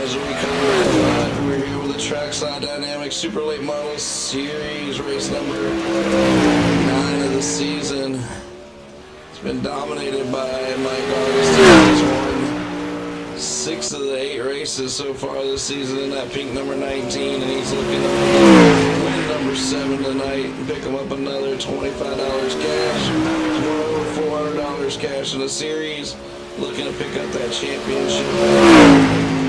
as we come back, we're here with the Trackside Dynamics Super Late Model Series, race number 9 of the season. It's been dominated by Mike Augustine. He's won 6 of the 8 races so far this season in that pink number 19, and he's looking to win number 7 tonight and pick him up another $25 cash. He's won over $400 cash in the series. Looking to pick up that championship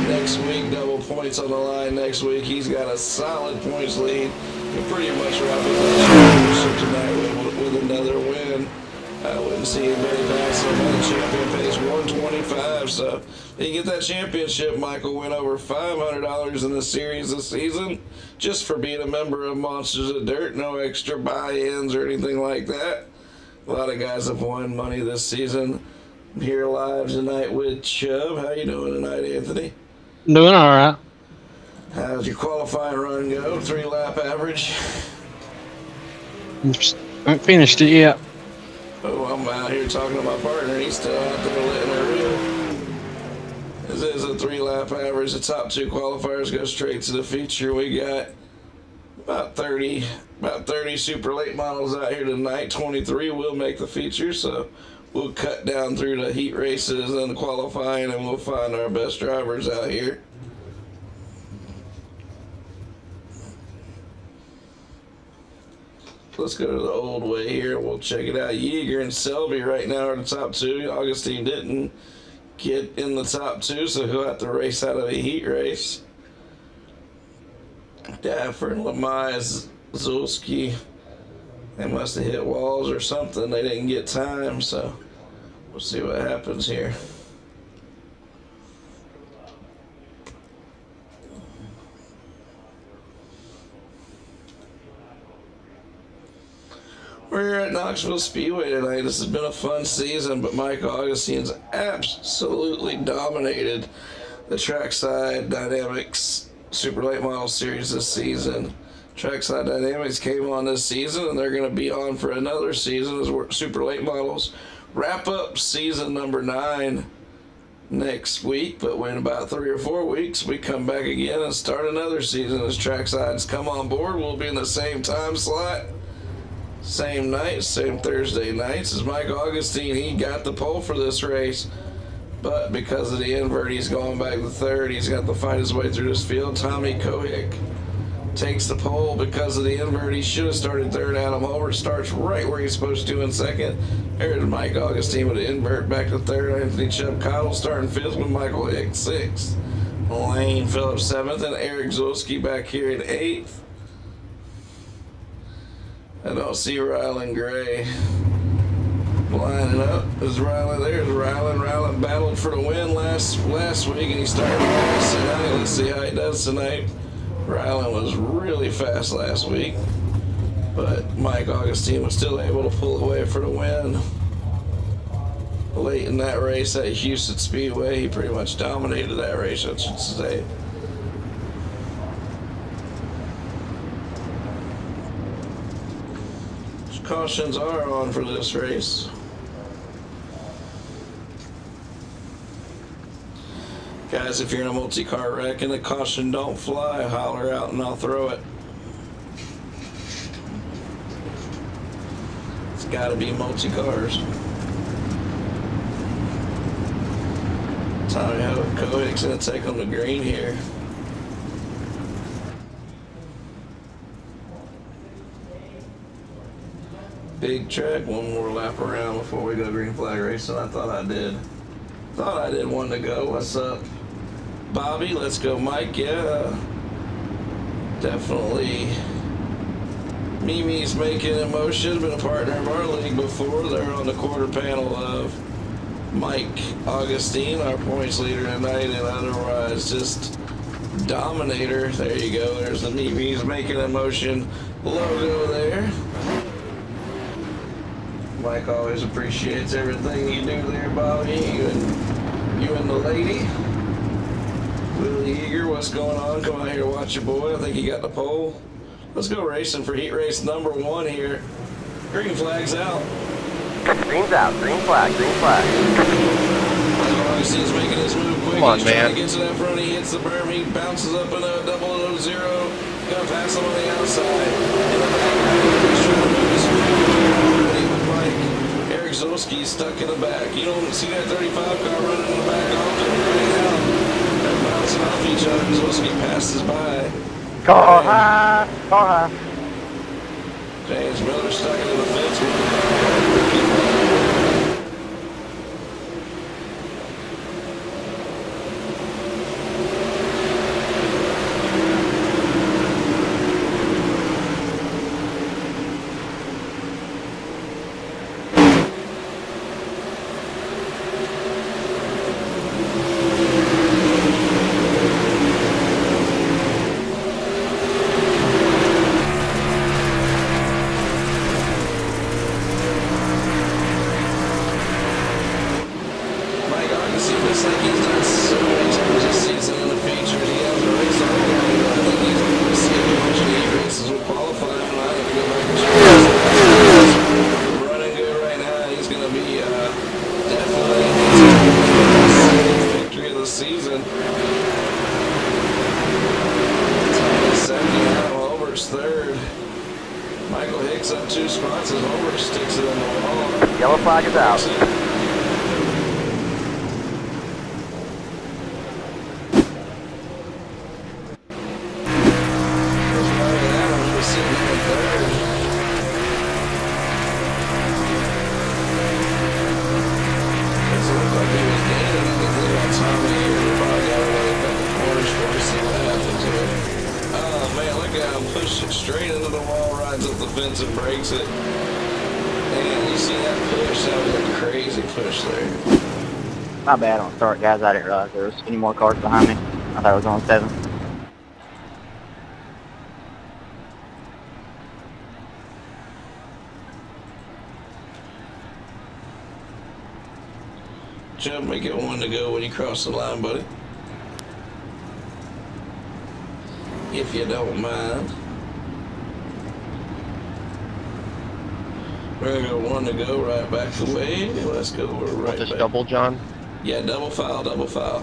next week. Double points on the line next week. He's got a solid points lead. He'll pretty much wrap up that championship tonight with another win. I wouldn't see anybody pass him on the champion pace 125. So if you get that championship, Michael win over $500 in the series this season just for being a member of Monsters of Dirt. No extra buy-ins or anything like that. A lot of guys have won money this season. I'm here live tonight with Chubb. How you doing tonight, Anthony? Doing all right. How's your qualifying run go? 3-lap average? Haven't finished it yet. Oh, I'm out here talking to my partner. He's still out there letting her rip. This is a 3-lap average. The top 2 qualifiers go straight to the feature. We got about 30 super late models out here tonight. 23 will make the feature, so we'll cut down through the heat races and the qualifying, and we'll find our best drivers out here. Let's go to the old way here. We'll check it out. Yeager and Selby right now are the top 2. Augustine didn't get in the top 2, so he'll have to race out of the heat race. Daffer, Lamize, Zulski, they must have hit walls or something. They didn't get time, so we'll see what happens here. We're here at Knoxville Speedway tonight. This has been a fun season, but Mike Augustine's absolutely dominated the Trackside Dynamics Super Late Model Series this season. Trackside Dynamics came on this season, and they're going to be on for another season as Super Late Models wrap up season number 9 next week. But in about 3 or 4 weeks, we come back again and start another season as Trackside's come on board. We'll be in the same time slot, same night, same Thursday nights as Mike Augustine. He got the pole for this race, but because of the invert, he's going back to third. He's got to fight his way through this field. Tommy Kohick takes the pole because of the invert. He should have started third. Adam Holbert starts right where he's supposed to in second. There's Mike Augustine with the invert back to third. Anthony Chubb Cottle starting 5th with Michael Hicks 6th. Lane Phillips 7th, and Eric Zulski back here in 8th. I don't see Rylan Gray lining up. There's Rylan. There's Rylan. Rylan battled for the win last week, and he started fast tonight. Let's see how he does tonight. Rylan was really fast last week, but Mike Augustine was still able to pull away for the win. Late in that race at Houston Speedway, he pretty much dominated that race, I should say. Cautions are on for this race. Guys, if you're in a multi-car wreck and the caution don't fly, holler out and I'll throw it. It's got to be multi-cars. Tommy Kohick's going to take them to green here. Big track, one more lap around before we go green flag racing. I thought I did one to go. What's up, Bobby? Let's go, Mike. Yeah, definitely. Mimi's making a motion, been a partner of our league before. They're on the quarter panel of Mike Augustine, our points leader tonight, and otherwise just dominator. There you go. There's the Mimi's making a motion logo there. Mike always appreciates everything you do there, Bobby. You and the lady. Willie Eager, what's going on? Come out here to watch your boy. I think he got the pole. Let's go racing for heat race number 1 here. Green flag's out. Green's out. Green flag. Green flag. Augustine's making his move quick. Come on, He's trying man. to get to that front. He hits the berm. He bounces up in a 000. Gonna pass him on the outside. In the back, he's trying to move his already with Mike. Eric Zolski's stuck in the back. You don't see that 35 car running in the back often right now. They're bouncing off each other. Zolski passes by. Car high. Car high. James Miller stuck into the fence with the car. Looks like he's done so many times this season in the features. He hasn't raced all the way. I think he's going to see a bunch of heat races with qualifying. I have to go back and check this. Running good right now. He's going to be definitely his victory of the season. Thomas second, Adam Holbert's third. Michael Hicks up 2 spots as Holbert sticks it in the wall. Yellow flag is out. Straight into the wall, rides up the fence and breaks it. And you see that push? That was a crazy push there. My bad on start, guys. I didn't realize there was any more cars behind me. I thought it was on 7. Chubb, make it 1 to go when you cross the line, buddy. If you don't mind. We're gonna go 1 to go, right back the way. Let's go right Just back. double, John? Yeah, double foul, double foul.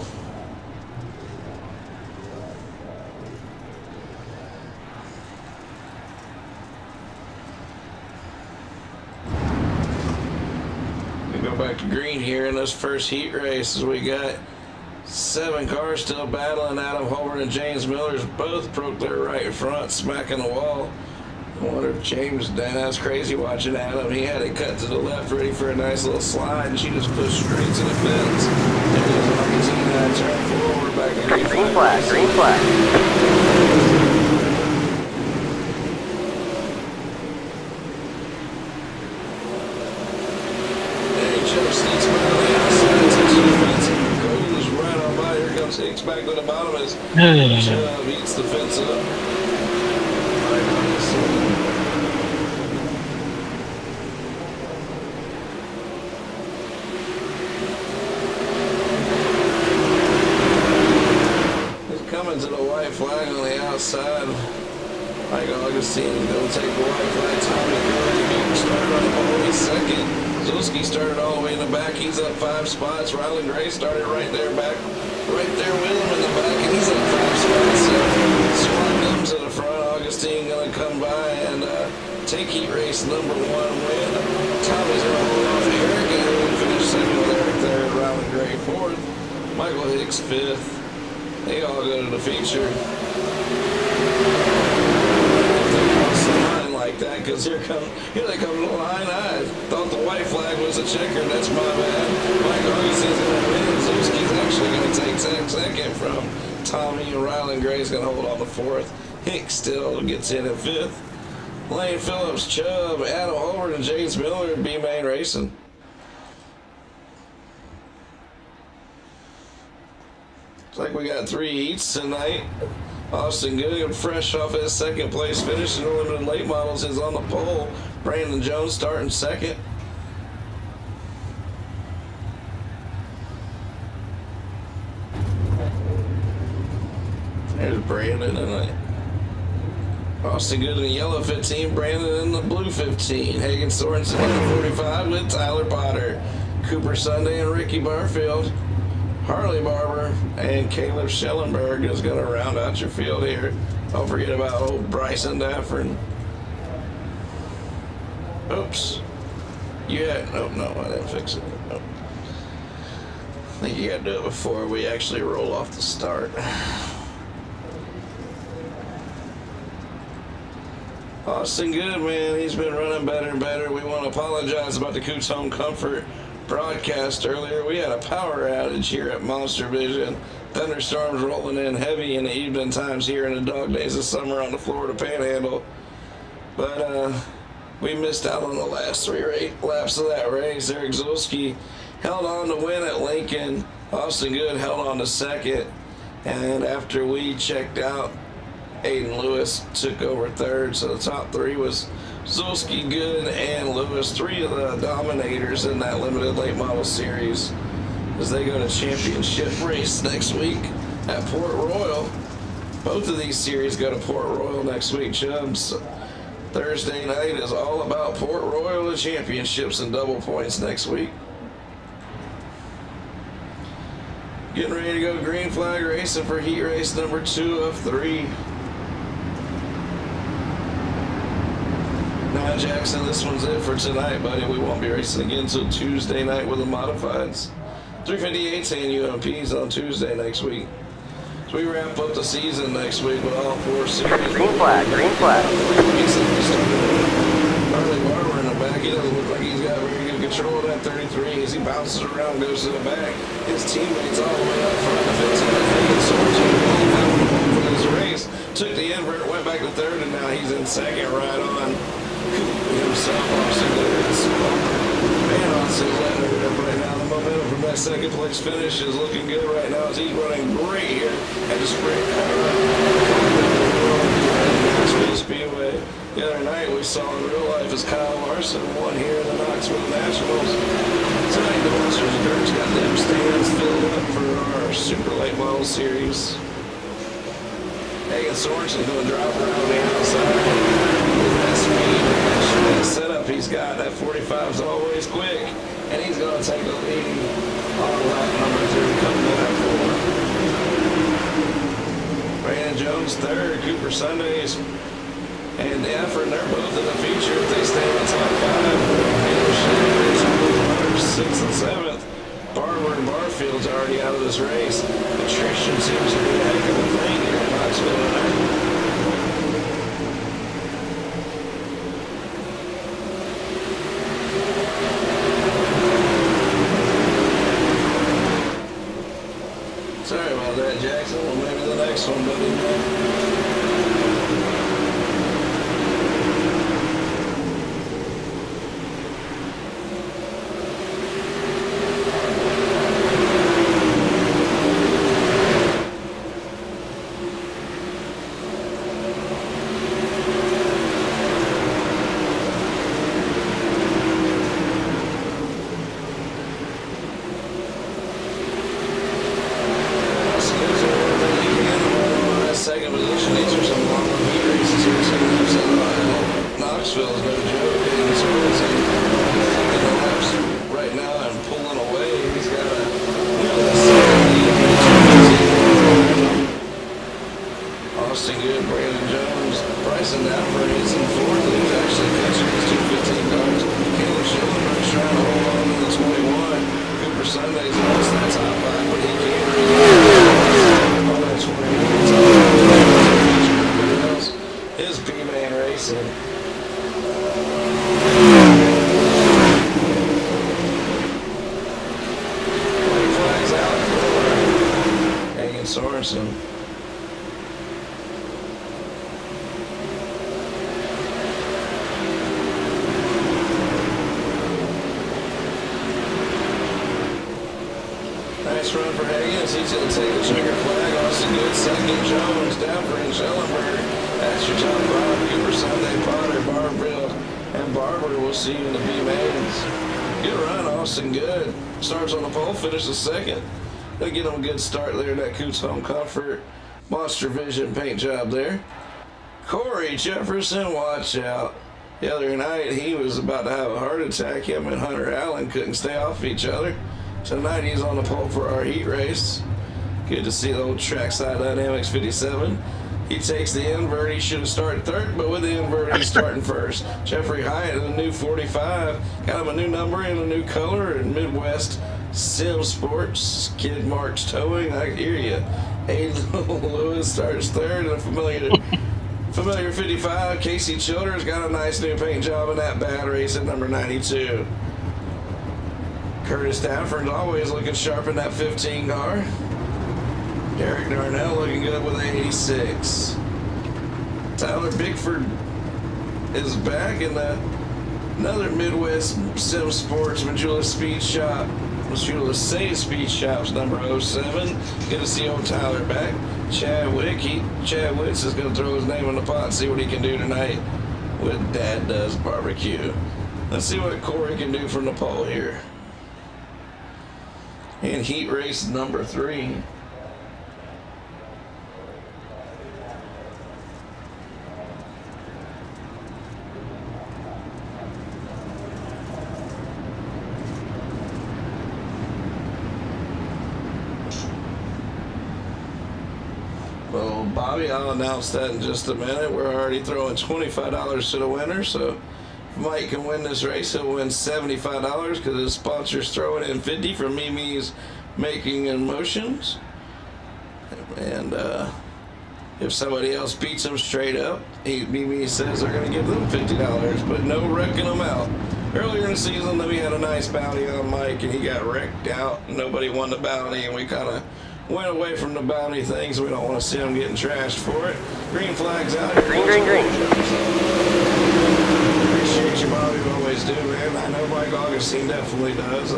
We go back to green here in this first heat race as we got 7 cars still battling. Adam Holbert and James Miller's both broke their right front, smacking the wall. I wonder if James, that's crazy watching Adam. He had it cut to the left, ready for a nice little slide, and she just pushed straight to the fence. There goes Argentina, turn forward, back to green flag. Green flag, green flag. There he just sneaks by on the outside, touches the fence, and goes right on by. Here comes Hicks back to the bottom as Chubb eats the fence up. Coming to the white flag on the outside. Mike Augustine going to take the white flag. Tommy Gurley started on the pole. He's second. Zulski started all the way in the back. He's up 5 spots. Rylan Gray started right there back, right there with him in the back, and he's up 5 spots. So Swan comes to the front. Augustine going to come by and take heat race number 1 win. Tommy's going to hold off Eric, and we finish second with Eric there. Rylan Gray 4th. Michael Hicks 5th. They all go to the feature. They cross the line like that, because here they come to the line. I thought the white flag was a checker. That's my bad. Mike Augustine's going to win. Zulski's actually going to take second from Tommy, and Rylan Gray's going to hold on to 4th. Hicks still gets in at 5th. Lane Phillips, Chubb, Adam Holbert, and James Miller at B-Main Racing. Looks like we got 3 heats tonight. Austin Goodham, fresh off his 2nd place finish in the limited late models, is on the pole. Brandon Jones starting 2nd. There's Brandon and Austin Goodham in the yellow 15, Brandon in the blue 15. Hagen Sorensen in the 45 with Tyler Potter, Cooper Sunday, and Ricky Barfield. Harley Barber and Caleb Schellenberg is going to round out your field here. Don't forget about old Bryson Daffern. Oops. Yeah, no, I didn't fix it. Nope. I think you got to do it before we actually roll off the start. Austin Good, man, he's been running better and better. We want to apologize about the Coots Home Comfort broadcast earlier. We had a power outage here at MonsterVision. Thunderstorms rolling in heavy in the evening times here in the dog days of summer on the Florida Panhandle. But we missed out on the last 3 laps of that race. Eric Zulski held on to win at Lincoln. Austin Good held on to second. And after we checked out, Aiden Lewis took over third. So the top 3 was Zulski, Good, and Lewis. 3 of the dominators in that limited late model series as they go to championship race next week at Port Royal. Both of these series go to Port Royal next week, Chubbs. Thursday night is all about Port Royal and championships and double points next week. Getting ready to go green flag racing for heat race number 2 of 3. Now, Jackson, this one's it for tonight, buddy. We won't be racing again until Tuesday night with the modifieds. 358s and UMPs on Tuesday next week. So we wrap up the season next week with all 4 series. Green flag, green flag. Harley Barber in the back. He doesn't look like he's got very good control of that 33 as he bounces around, goes to the back. His teammates all the way up front. The 15 for this race. Took the invert, went back to third, and now he's in second right on himself. Man, Austin's letting it up right now. The momentum from that second place finish is looking good right now as he's running great here at the sprint Speedway. The other night we saw in real life as Kyle Larson won here in the Knoxville Nationals. Tonight the Monsters of Dirt's got them stands filled up for our super late model series. Hagen Sorensen's going to drop around the outside. With that speed and that setup he's got, that 45 is always quick. And he's going to take the lead on lap number 3 coming to that 4. Brandon Jones third, Cooper Sundays and Effort, they're both in the feature if they stay in the top 5. 6th and 7th. Barber and Barfield's already out of this race. Attrition seems to be a heck of a thing here in Knoxville tonight. Sorry about that, Jackson. Well, maybe the next one, buddy. Second position, these are some long heat races here. So Knoxville's no joke. And in the laps right now and pulling away. He's got a Austin Good, Brandon Jones, Bryson Daffern is in 4th. He's actually catching his 215 cars. Caleb Schillenberg's trying to hold on to the 21. Cooper Sunday's lost that top 5, but he can't on that 21. His B-Man racing. White flags out for Hagen Sorensen. Nice run for Hagen as he's going to take the trigger flag. Austin Good, second. Jones, Daffern, and Schellenberg. That's your top 5. Cooper Sunday, Potter, Barfield, and Barber. We'll see you in the B-Mains. Good run, Austin Good. Starts on the pole, finishes second. They get him a good start there in that Coots Home Comfort MonsterVision paint job there. Corey Jefferson, watch out. The other night, he was about to have a heart attack. Him and Hunter Allen couldn't stay off each other. Tonight he's on the pole for our heat race. Good to see the old Trackside Dynamics 57. He takes the invert. He should have started third, but with the invert, he's starting first. Jeffrey Hyatt in a new 45. Got him a new number and a new color in Midwest Sim Sports. Kid Marks Towing. I hear you. Aiden Lewis starts third in a familiar 55. Casey Childers got a nice new paint job in that bad race at number 92. Curtis Stafford's always looking sharp in that 15 car. Derek Darnell looking good with an 86. Tyler Bickford is back in that another Midwest Sim Sports Majula Speed Shop. Majula Say Speed Shop's number 07. Good to see old Tyler back. Chad Witz is going to throw his name in the pot and see what he can do tonight with Dad Does Barbecue. Let's see what Corey can do from the pole here. In heat race number 3. Well, Bobby, I'll announce that in just a minute. We're already throwing $25 to the winner, so if Mike can win this race, he'll win $75 because his sponsor's throwing in $50 for Mimi's Making Emotions. And if somebody else beats him straight up, Mimi says they're going to give them $50, but no wrecking them out. Earlier in the season, we had a nice bounty on Mike, and he got wrecked out. Nobody won the bounty, and we kind of went away from the bounty thing, so we don't want to see him getting trashed for it. Green flag's out here. Green. Appreciate you, Bobby. You always do, man. I know Mike Augustine definitely does.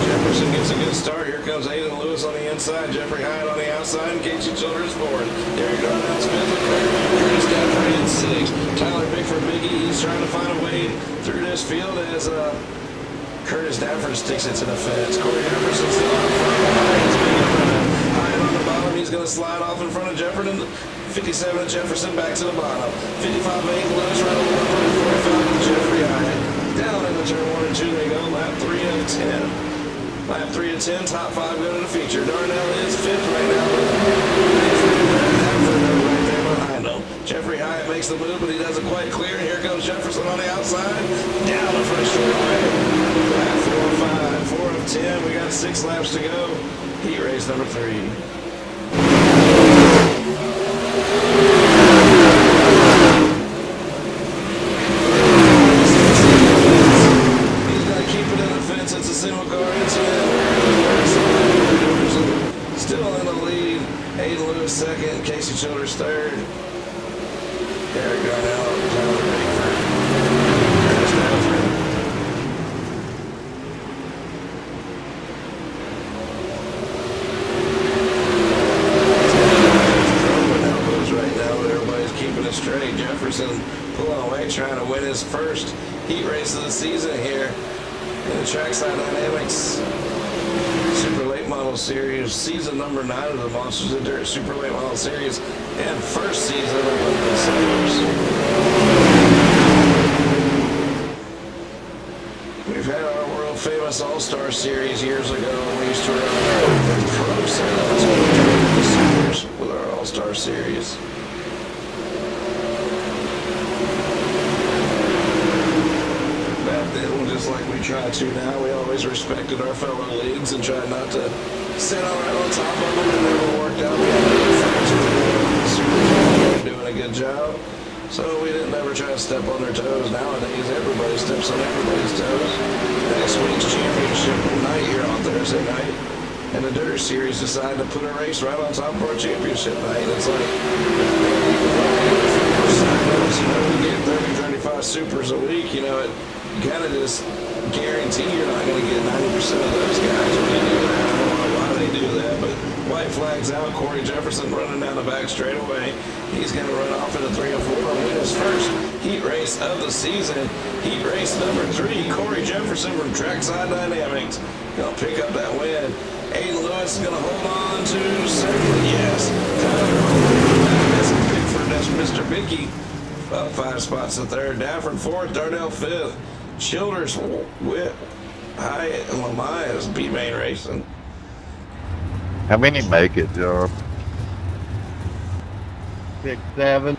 Jefferson gets a good start. Here comes Aiden Lewis on the inside. Jeffrey Hyatt on the outside. And Casey Childers forward. Derek Darnell Smith with Curtis Stafford in 6. Tyler Bickford Biggie. He's trying to find a way through this field as Curtis Stafford sticks it to the fence. Corey Jefferson still out front. Hyatt on the bottom. He's going to slide off in front of Jefferson. 57 Jefferson back to the bottom. 55 Aiden Lewis right over the 45 Jeffrey Hyatt. Down in the turn 1 and 2 they go. Lap 3 of 10. Lap 3 of 10. Top 5 go to the feature. Darnell is 5th right now. Right there behind him. Jeffrey Hyatt makes the move, but he doesn't quite clear. And here comes Jefferson on the outside. Down the front straightaway. Lap 4 of 5. 4 of 10. We got 6 laps to go. Heat race number 3. Still in the lead. Aiden Lewis second. Casey Childers third. Derek Darnell, Tyler Bickford, Curtis Stafford. Throwing elbows right now, but everybody's keeping it straight. Jefferson pulling away, trying to win his first heat race of the season here in the Trackside Dynamics Super Late Model Series, season number 9 of the Monsters of Dirt Super Late Model Series, and first season of the Sailors. We've had our world famous All-Star Series years ago. We used to run the Pro Series with our All-Star Series. Just like we try to now, we always respected our fellow leagues and tried not to sit all right on top of them. It never worked out. We had good friends who were doing a good job, so we didn't ever try to step on their toes. Nowadays, everybody steps on everybody's toes. Next week's championship night here on Thursday night, and the Dirt Series decided to put a race right on top of our championship night. It's like, we get 30, 35 supers a week, you kind of just guarantee you're not going to get 90% of those guys when you do that. I don't know why they do that, but white flag's out. Corey Jefferson running down the back straightaway. He's going to run off into 3 and 4 and win his first heat race of the season. Heat race number 3, Corey Jefferson from Trackside Dynamics going to pick up that win. Aiden Lewis is going to hold on to second. Yes. That's Bickford. That's Mr. Bicky. About 5 spots in third. Dafford fourth. Darnell fifth. Childers, Witt, Hyatt, and Lamias. B-Main Racing. How many make it, Joe? 6, 7.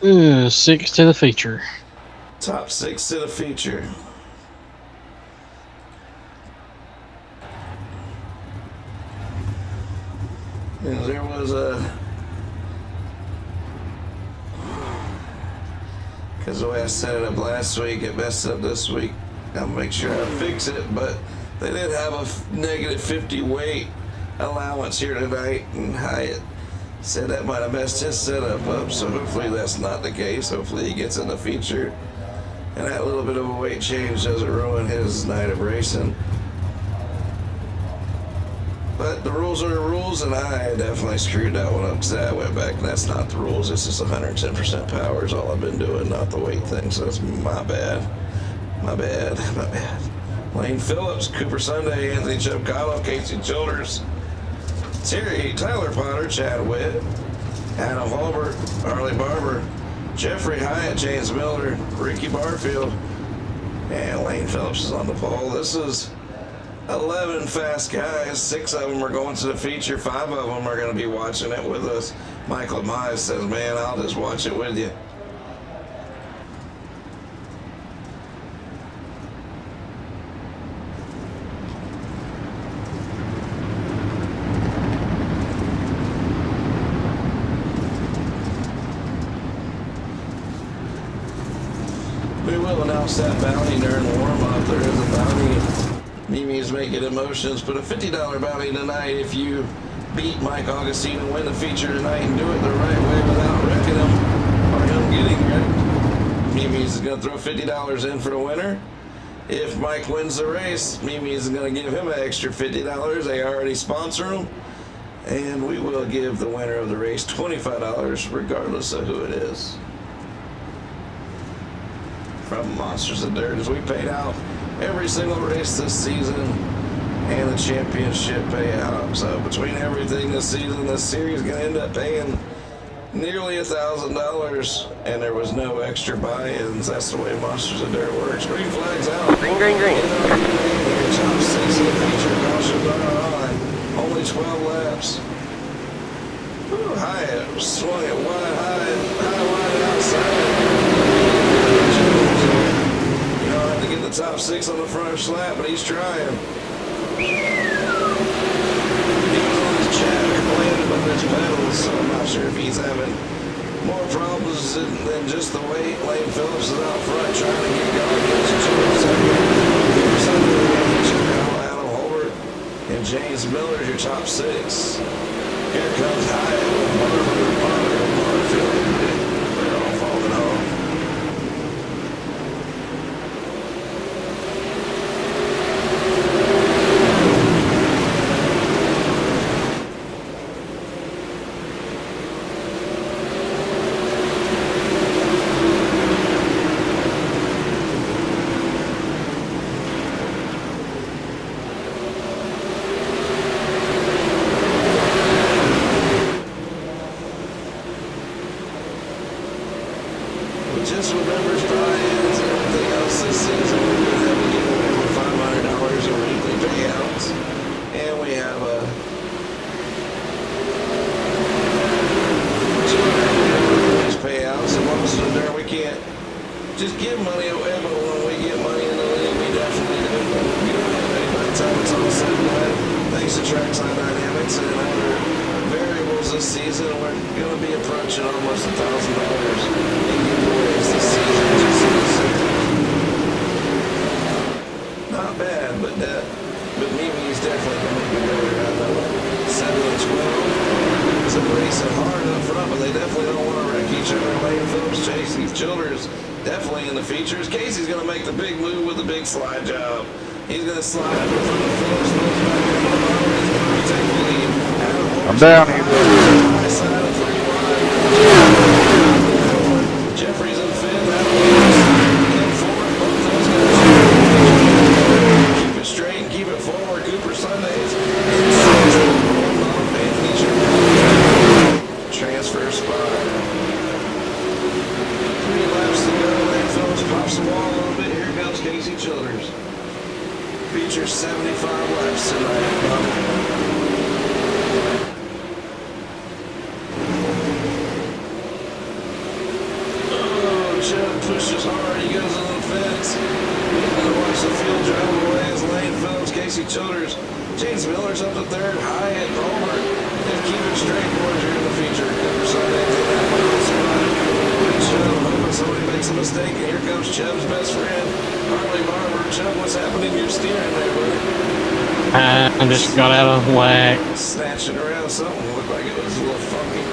Ooh, 6 to the feature. Top 6 to the feature. And there was because the way I set it up last week, it messed up this week. I'll make sure I fix it, but they did have a negative 50 weight allowance here tonight, and Hyatt said that might have messed his setup up, so hopefully that's not the case. Hopefully he gets in the feature, and that little bit of a weight change doesn't ruin his night of racing. But the rules are the rules, and I definitely screwed that one up because I went back and that's not the rules. This is 110% power is all I've been doing, not the weight thing, so that's my bad. My bad. Lane Phillips, Cooper Sunday, Anthony Chipcotto, Casey Childers, Tyler Potter, Chad Witt, Adam Holbert, Harley Barber, Jeffrey Hyatt, James Miller, Ricky Barfield, and Lane Phillips is on the pole. This is 11 fast guys. 6 of them are going to the feature. 5 of them are going to be watching it with us. Michael Mize says, man, I'll just watch it with you. We will announce that bounty during warm-up. There is a bounty. Mimi is making emotions. Put a $50 bounty tonight if you beat Mike Augustine and win the feature tonight and do it the right way without wrecking him or him getting wrecked. Mimi is going to throw $50 in for the winner. If Mike wins the race, Mimi is going to give him an extra $50. They already sponsor him. And we will give the winner of the race $25 regardless of who it is. From Monsters of Dirt, as we paid out every single race this season and the championship payout. So between everything this season, this series is going to end up paying nearly $1,000, and there was no extra buy-ins. That's the way Monsters of Dirt works. Green flags out. Green, green, green. Top 6 of the feature. Cautions are on. Only 12 laps. Ooh, Hyatt swung it wide outside. To get the top 6 on the front lap, but he's trying. He was on his jack complaining about his pedals, so I'm not sure if he's having more problems than just the weight. Lane Phillips is out front trying to get going. Adam Holbert and James Miller is your top 6. Here comes Hyatt with Barber and Barfield. They're all falling off. Just remembers buy-ins and everything else this season. We're going to have a giveaway for $500 in weekly payouts. And we have a $200 payouts. And Monsters of Dirt, we can't just give money away, but when we get money in the league, we definitely do. We don't have any by the time it's all said and done. Thanks to Trackside Dynamics and other variables this season, we're going to be approaching almost $1,000 in giveaways this season. Not bad, but Mimi's definitely going to be better. I know 7 and 12. It's a racing hard up front, but they definitely don't want to wreck each other. Lane Phillips, Chasey Childers definitely in the features. Casey's going to make the big move with the big slide job. He's going to slide up in front of Phillips. Phillips back in front of him. He's going to take the lead. I'm down here. High side of 3 wide. Jeffrey's in 5th. In 4th. Both of those guys. Keep it straight and keep it forward. Cooper Sundays in laps tonight, Bobby. Oh, Chubb pushes hard. He goes on the fence. Meanwhile, watch the field drive away as Lane Phillips, Casey Childers, James Miller's up to third, Hyatt, Homer. They keep it straight, boys. You're in the feature. Cooperside into that middle spot. Chubb hoping somebody makes a mistake, and here comes Chubb's best friend, Harley Barber. Chubb, what's happening to your steering there, buddy? I just got out of whack. Snatching around something. Looked like it was a little funky.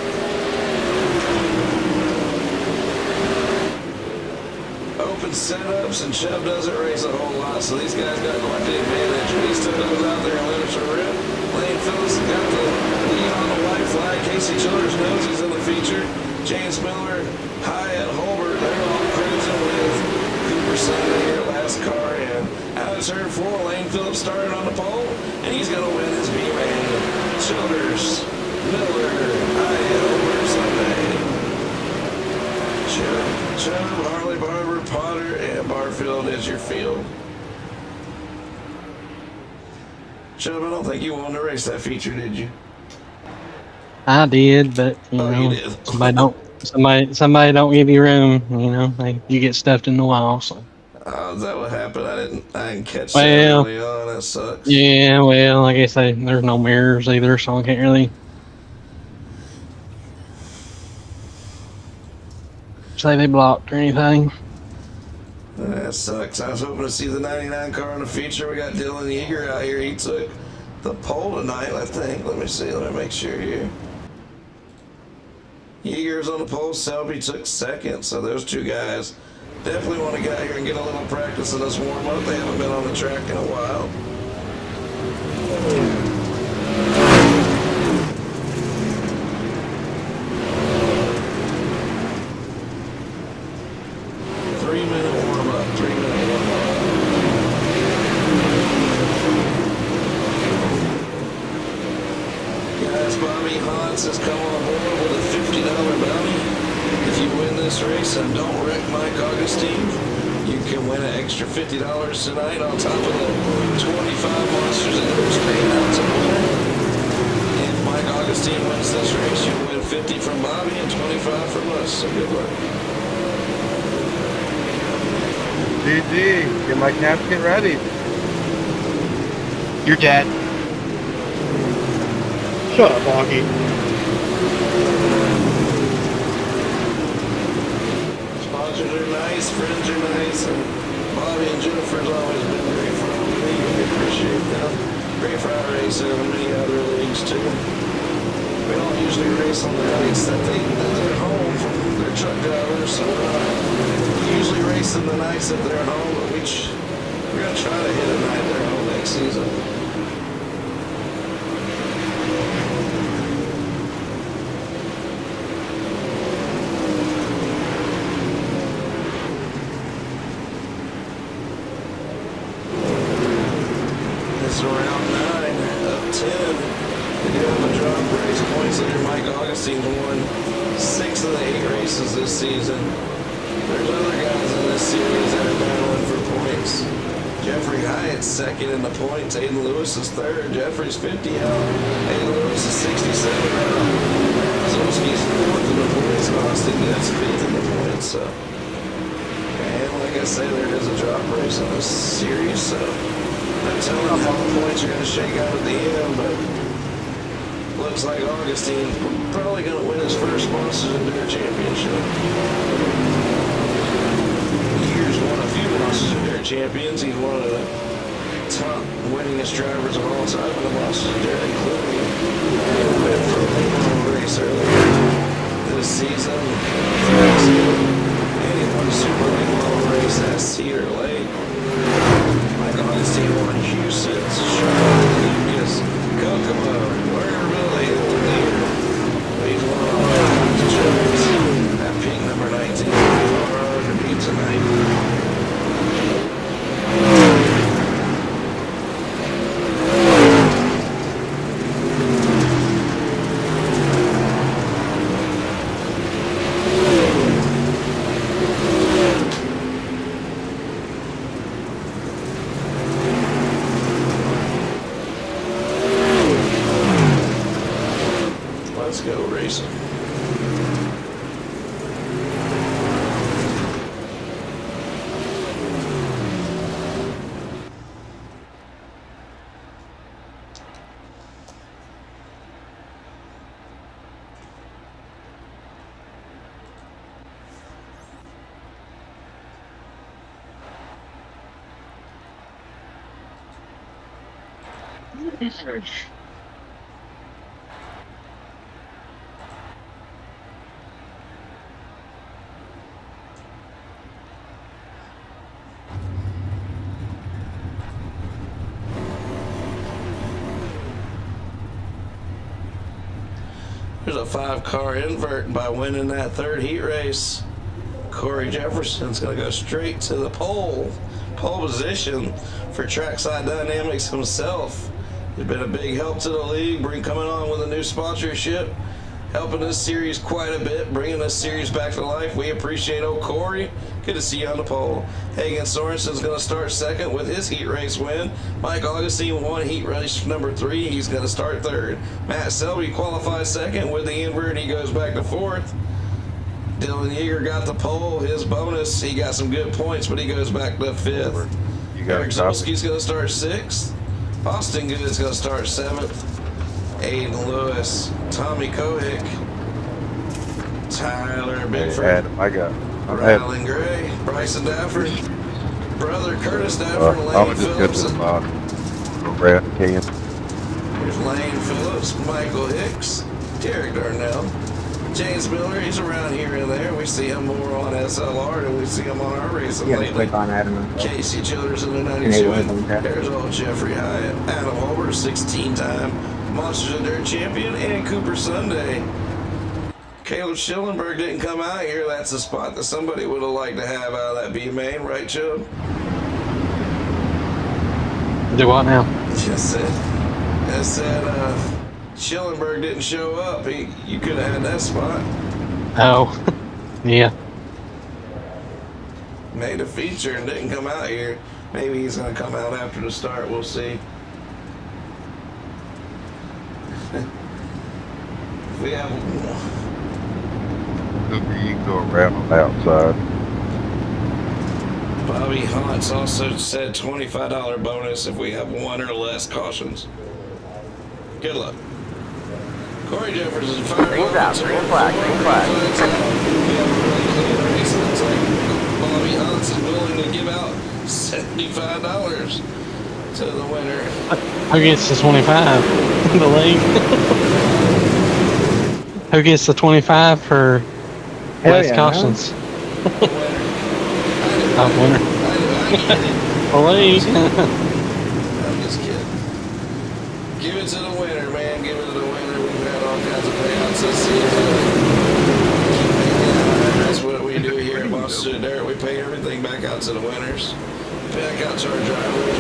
Open setups, and Chubb doesn't race a whole lot, so these guys got quite the advantage. But he still goes out there and let us rip. Lane Phillips got the lead on the white flag. Casey Childers knows he's in the feature. James Miller, Hyatt, Holbert, they're all cruising with Cooper Sunday here, last car in. Out of turn 4, Lane Phillips started on the pole, and he's going to win this B-Man. Childers, Miller, Hyatt, Holbert, Sunday. Chubb, Harley Barber, Potter, and Barfield is your field. Chubb, I don't think you wanted to race that feature, did you? I did, but you Oh, know, you did. somebody don't give you room. You know, you get stuffed in the wall. So. Oh, is that what happened? I didn't catch that Well, early on. That sucks. Yeah, well, I guess there's no mirrors either, so I can't really say they blocked or anything. That sucks. I was hoping to see the 99 car in the feature. We got Dylan Yeager out here. He took the pole tonight, I think. Let me see. Let me make sure here. Yeager's on the pole. Selby took second. So those two guys definitely want to get out here and get a little practice in this warm-up. They haven't been on the track in a while. Has come on board with a $50 bounty. If you win this race and don't wreck Mike Augustine, you can win an extra $50 tonight on top of the 25 Monsters and Others paid out to winner. If Mike Augustine wins this race, you'll win 50 from Bobby and 25 from us. So good luck. GG, get my napkin ready. Your dad. Shut up, Augie. Sponsors are nice, friends are nice, and Bobby and Jennifer's always been great for our league. We appreciate them. Great for our racing and many other leagues too. We don't usually race on the nights that they're home from their truck drivers, so we're not usually racing the nights that they're home, but we're going to try to hit a night they're home next season. It's round 9 of 10. They do have a drop race points leader. Mike Augustine's won 6 of the 8 races this season. There's other guys in this series that are battling for points. Jeffrey Hyatt's second in the points. Aiden Lewis is third. Jeffrey's 50 out. Aiden Lewis is 67 out. Zolski's fourth in the points. And Austin Ness fifth in the points. So, and like I say, there is a drop race in this series. So, I'm telling you how the points are going to shake out at the end, but looks like Augustine probably going to win his first Monsters and Dirt Championship. Year's won a few Monsters and Dirt Champions. He's one of the top winningest drivers of all time in the Monsters and Dirt, including a win for a late model race earlier this season. And he won a super late model race at Cedar Lake. Mike Augustine won Houston, Charlotte, Lucas, Kokomo, Werner Billy, the leader. He's won all the judges. That pink number 19, Colorado to beat tonight. racing. There's a 5-car invert by winning that third heat race. Corey Jefferson's going to go straight to the pole position for Trackside Dynamics himself. He's been a big help to the league, coming on with a new sponsorship, helping this series quite a bit, bringing this series back to life. We appreciate old Corey. Good to see you on the pole. Hagen Sorensen's going to start second with his heat race win. Mike Augustine won heat race number 3. He's going to start third. Matt Selby qualifies second with the invert. He goes back to fourth. Dylan Yeager got the pole. His bonus, he got some good points, but he goes back to fifth. Eric Zolski's going to start sixth. Austin Good's going to start seventh. Aiden Lewis, Tommy Kohik, Tyler Bigford, Rylan Gray, Bryson Dafford, brother Curtis Dafford, Lane Phillips. Here's Lane Phillips, Michael Hicks, Derek Darnell, James Miller. He's around here and there. We see him more on SLR than we see him on our racing lately. Casey Childers in the 92. There's old Jeffrey Hyatt, Adam Holbert, 16-time Monsters of Dirt champion, and Cooper Sunday. Caleb Schillenberg didn't come out here. That's a spot that somebody would have liked to have out of that B main, right, Chubb? Do what now? Just said, Schillenberg didn't show up. You could have had that spot. Oh, yeah. Made a feature and didn't come out here. Maybe he's going to come out after the start. We'll see. We have You can go around on the outside. Bobby Hunt's also said $25 bonus if we have 1 or less cautions. Good luck. Corey Jefferson fired Green out, green flag, green flag. Bobby Hunt's is willing to give out $75 to the winner. Who gets the 25? The league? Who gets the 25 for less cautions? Winner. The league. I'm just kidding. Give it to the winner, man. Give it to the winner. We've had all kinds of payouts this season. That's what we do here at Monsters of Dirt. We pay everything back out to the winners. Back out to our drivers.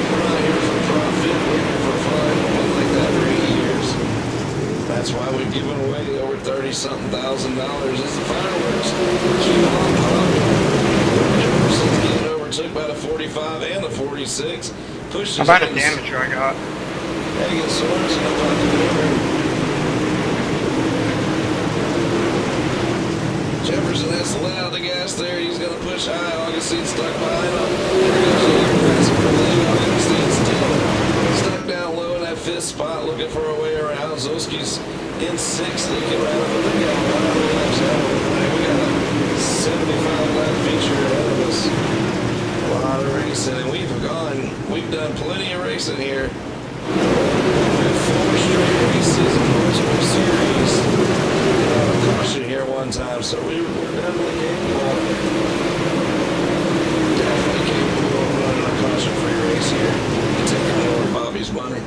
We're not here for profit. We're here for fun. We've been like that for 8 years. That's why we've given away over $30-something thousand as the fireworks. Keep on popping. Jefferson's getting overtook by the 45 and the 46. Pushes How about a damager I got? Hagen Sorensen up on the river. Jefferson has to let out the gas there. He's going to push high. Augustine stuck behind him. There goes the pass for the lead. Augustine still stuck down low in that 5th spot, looking for a way around. Zolski's in 6th, looking right up at the gap. We got a 75-lap feature ahead of us. A lot of racing, and we've done plenty of racing here. We've had 4 straight races in multiple series. Caution here one time, so we're definitely capable of running a caution-free race here and taking more of Bobby's money.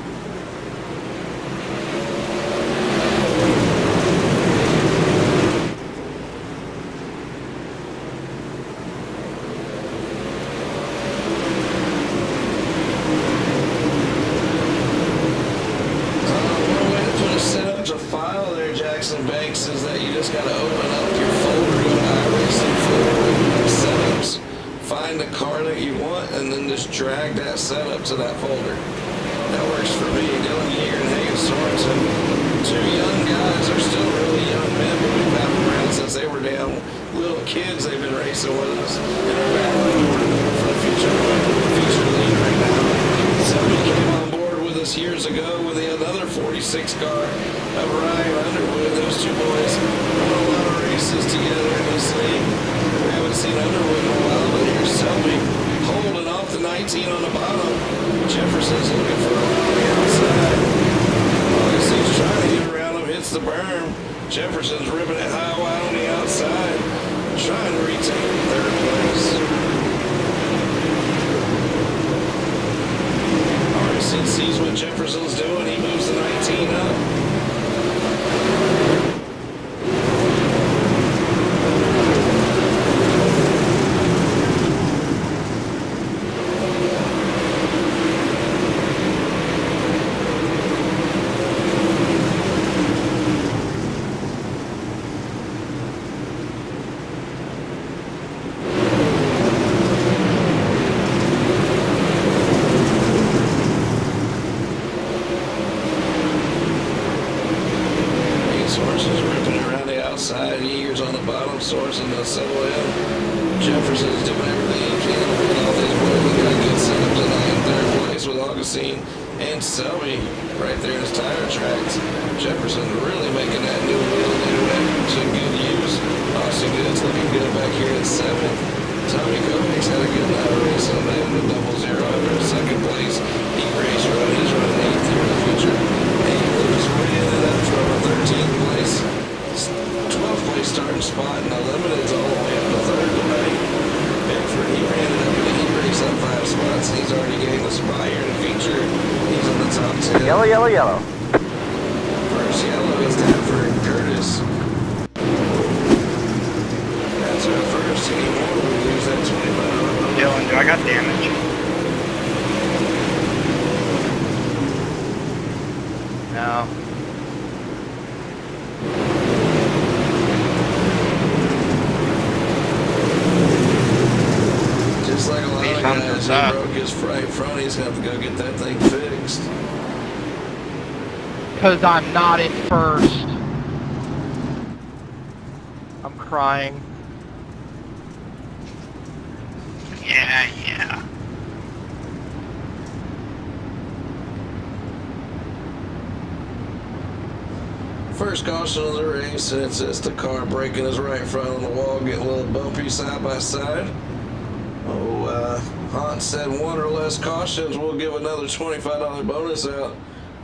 Banks is that you just got to open up your folder, go to iRacing folder, open up setups, find the car that you want, and then just drag that setup to that folder. That works for me. Dylan Yeager and Hagen Sorensen, 2 young guys are racing with us and are battling for the feature lead right now. Somebody came on board with us years ago with another 46 car of Ryan Underwood. Those two boys won a lot of races together in this league. We haven't seen Underwood in a while, but here's Selby holding off the 19 on the bottom. Jefferson's looking for a round on the outside. Augustine's trying to get around him, hits the berm. Jefferson's ripping it high wide on the outside, trying to retain third place. RC sees what Jefferson's doing, he moves the 19 up. Years on the bottom, source in the settle in. Jefferson's doing everything he can to win off his boys. He got a good setup tonight in third place with Augustine and Selby right there in his tire tracks. Jefferson really making that new wheel to good use. Austin Good's looking good back here at 7th. Tommy Kovacs had a good night racing in the double zero after second place. He raced right, he's running 8th here in the future. And Lewis ended up from a 13th place. 12th place starting spot, and the limited's all the way up to 3rd tonight. Bedford, he ran it up in the heat race up 5 spots, and he's already gained the spot here in the feature. He's in the top 10. Yellow, yellow, yellow. First yellow is Danford Curtis. That's our first. Any more, we lose that 25. Dylan, do I got damage? No. Just like a lot of guys, he broke his right front, he's going to have to go get that thing fixed. Because I'm not in first. I'm crying. Yeah. First caution of the race, and it's just a car breaking his right front on the wall, getting a little bumpy side by side. Hunt said 1 or less cautions, we'll give another $25 bonus out.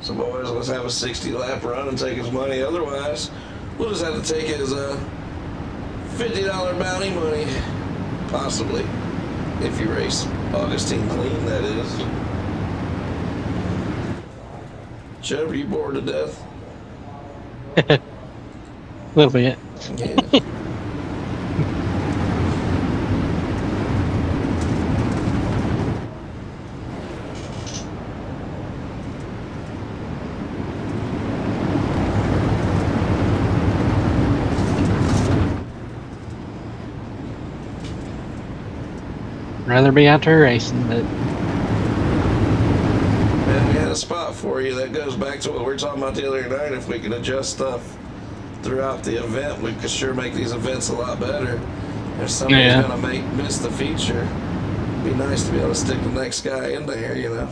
So boys, let's have a 60-lap run and take his money. Otherwise, we'll just have to take his $50 bounty money, possibly, if you race Augustine clean, that is. Chubb, are you bored to death? A little bit. Yeah. Rather be out there racing, but Man, we had a spot for you that goes back to what we were talking about the other night. If we can adjust stuff throughout the event, we could sure make these events a lot better. If somebody's gonna miss the feature, it'd be nice to be able to stick the next guy in there, you know.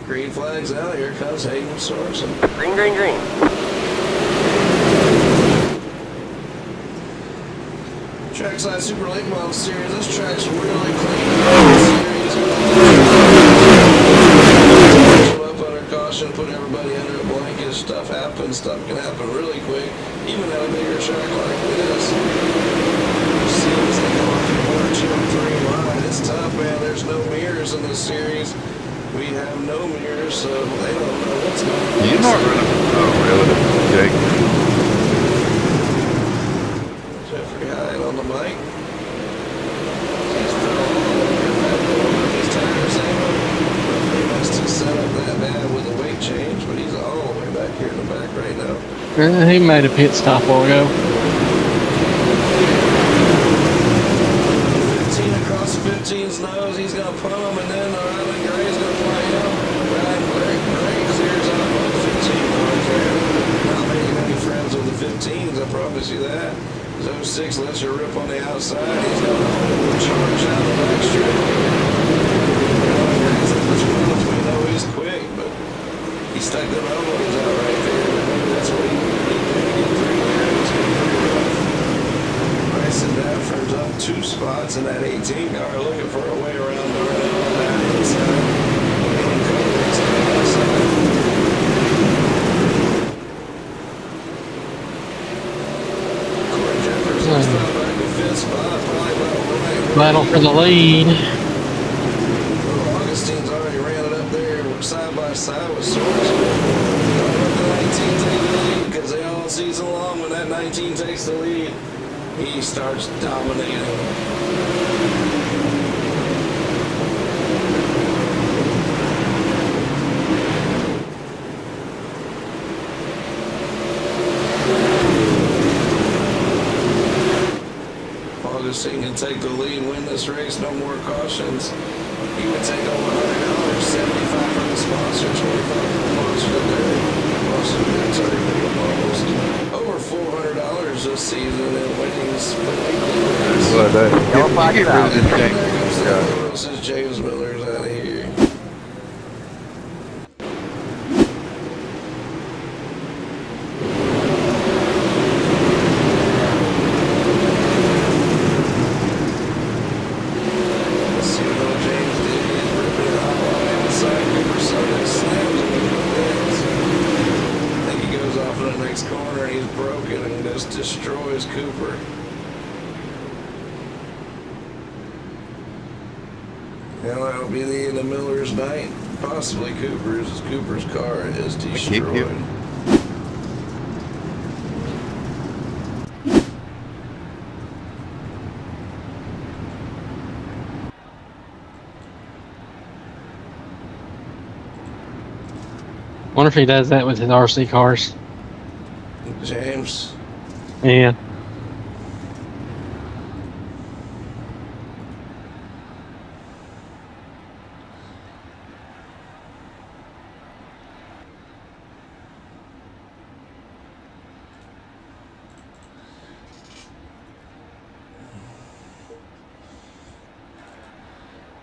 Green flag's out. Here comes Hayden Sorensen. Green, green, green. Trackside Super Late Model Series. This track's really clean. Up under caution, put everybody under a blanket. Stuff happens. Stuff can happen really quick, even at a bigger track like this. Seems like a 1, 2, 3 line. It's tough, man. There's no mirrors in this series. We have no mirrors, so they don't know what's going on. You're not really, Jake. Jeffrey Hyde on the mic. He's fell all over his tires. He must have set up that bad with a weight change, but he's all the way back here in the back right now. he made a pit stop a while ago. 15 across 15's nose. He's going to put him, and then Ryland Gray's going to play him. Ryland Gray clears out both 15 cars there. Not making any see that? His 06 lets her rip on the outside. He's got a whole charge out the back straight. We know he's quick, but he stuck them elbows out right there. Maybe that's what he did to get through there. It's been pretty rough. Bryson Dafford's up 2 spots in that 18 car, looking for a way around Darnell on that inside. And Cody's on the outside. Corey Jefferson's fell back to 5th spot, probably about right. Battle for the lead. Augustine's already ran it up there side by side with Source. Don't let the 19 take the lead, because they all season long, when that 19 takes the lead, he starts dominating. Augustine can take the lead, win this race, no more cautions. He would take over $100, 75 from the sponsor, 25 from the Monster there. Monster Vic's already made almost over $400 this season in winnings for weekly race. Well, that, Y'all fight get it out. rid of this There thing. goes the Yeah. girl, says James Miller's out of here. Let's see what James did. He's ripping it off on the outside. Cooper Sonic slams him into the fence. I think he goes off in the next corner and he's broken and just destroys Cooper. Well, that'll be the end of Miller's night. Possibly Cooper's. Cooper's car is destroyed. Wonder if he does that with his RC cars. James. Yeah.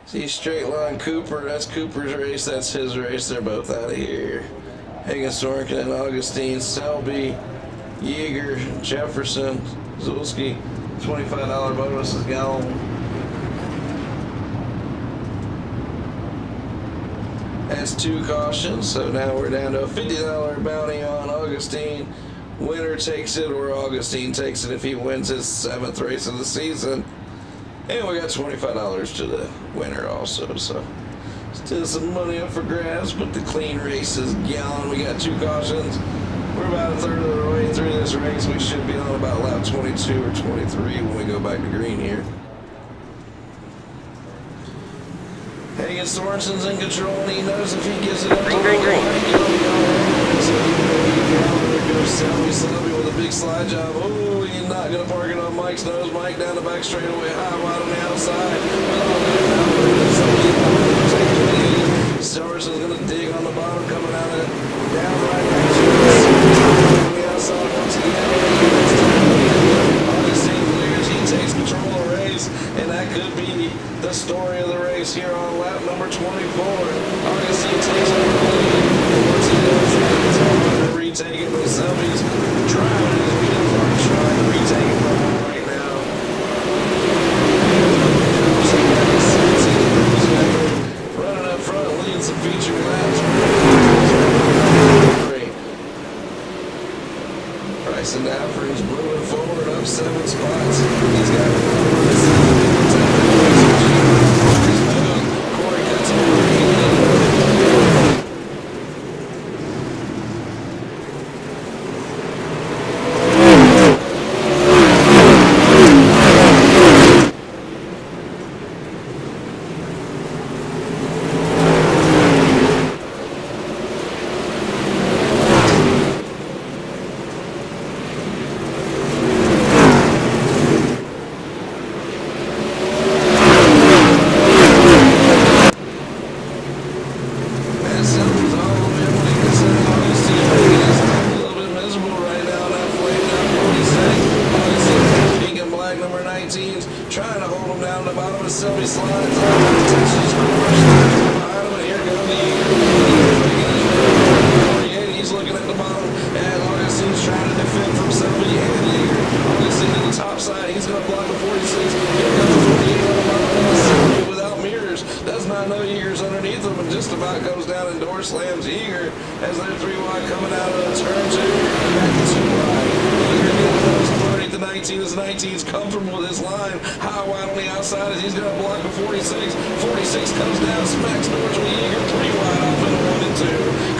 See, straight line Cooper, that's Cooper's race, that's his race, they're both out of here. Hagen Sorkin and Augustine, Selby, Yeager, Jefferson, Zulski, $25 bonus is gone. That's 2 cautions, so now we're down to a $50 bounty on Augustine. Winner takes it, or Augustine takes it if he wins his 7th race of the season. And we got $25 to the winner also, so still some money up for grabs, but the clean race is gone. We got 2 cautions. We're about a third of the way through this race. We should be on about lap 22 or 23 when we go back to green here. Hagen Sorensen's in control, and he knows if he gives it up. Green. There goes Selby with a big slide job. Oh, he's not going to park it on Mike's nose. Mike down the back straightaway, high wide on the outside. Sorensen's going to dig on the bottom, coming out of it. Down right on the outside once again. Augustine clears, he takes control of the race, and that could be the story of the race here on lap number 24. Augustine takes over the lead. Once he does that, it's hard to retake it, but Selby's driving his wheels, trying to retake it from him right now. Running up front, leading some feature laps. Bryson Dafford is moving forward up 7 spots. He's got Corey cuts over. slides up, touches his course, behind him, and here goes the Eagle. He's looking at the bottom, and Augustine's trying to defend from Selby and Yeager. Augustine to the top side, he's going to block the 46. Here comes the 48 on the bottom, and Selby without mirrors. Does not know Yeager's underneath him, and just about goes down and door slams Yeager as they're 3 wide coming out of turn 2. Back to 2 wide. Yeager getting those 30 to 19 as 19's comfortable with his line. High wide on the outside as he's going to block the 46. 46 comes down, smacks doors with Yeager 3 wide off into 1 and 2.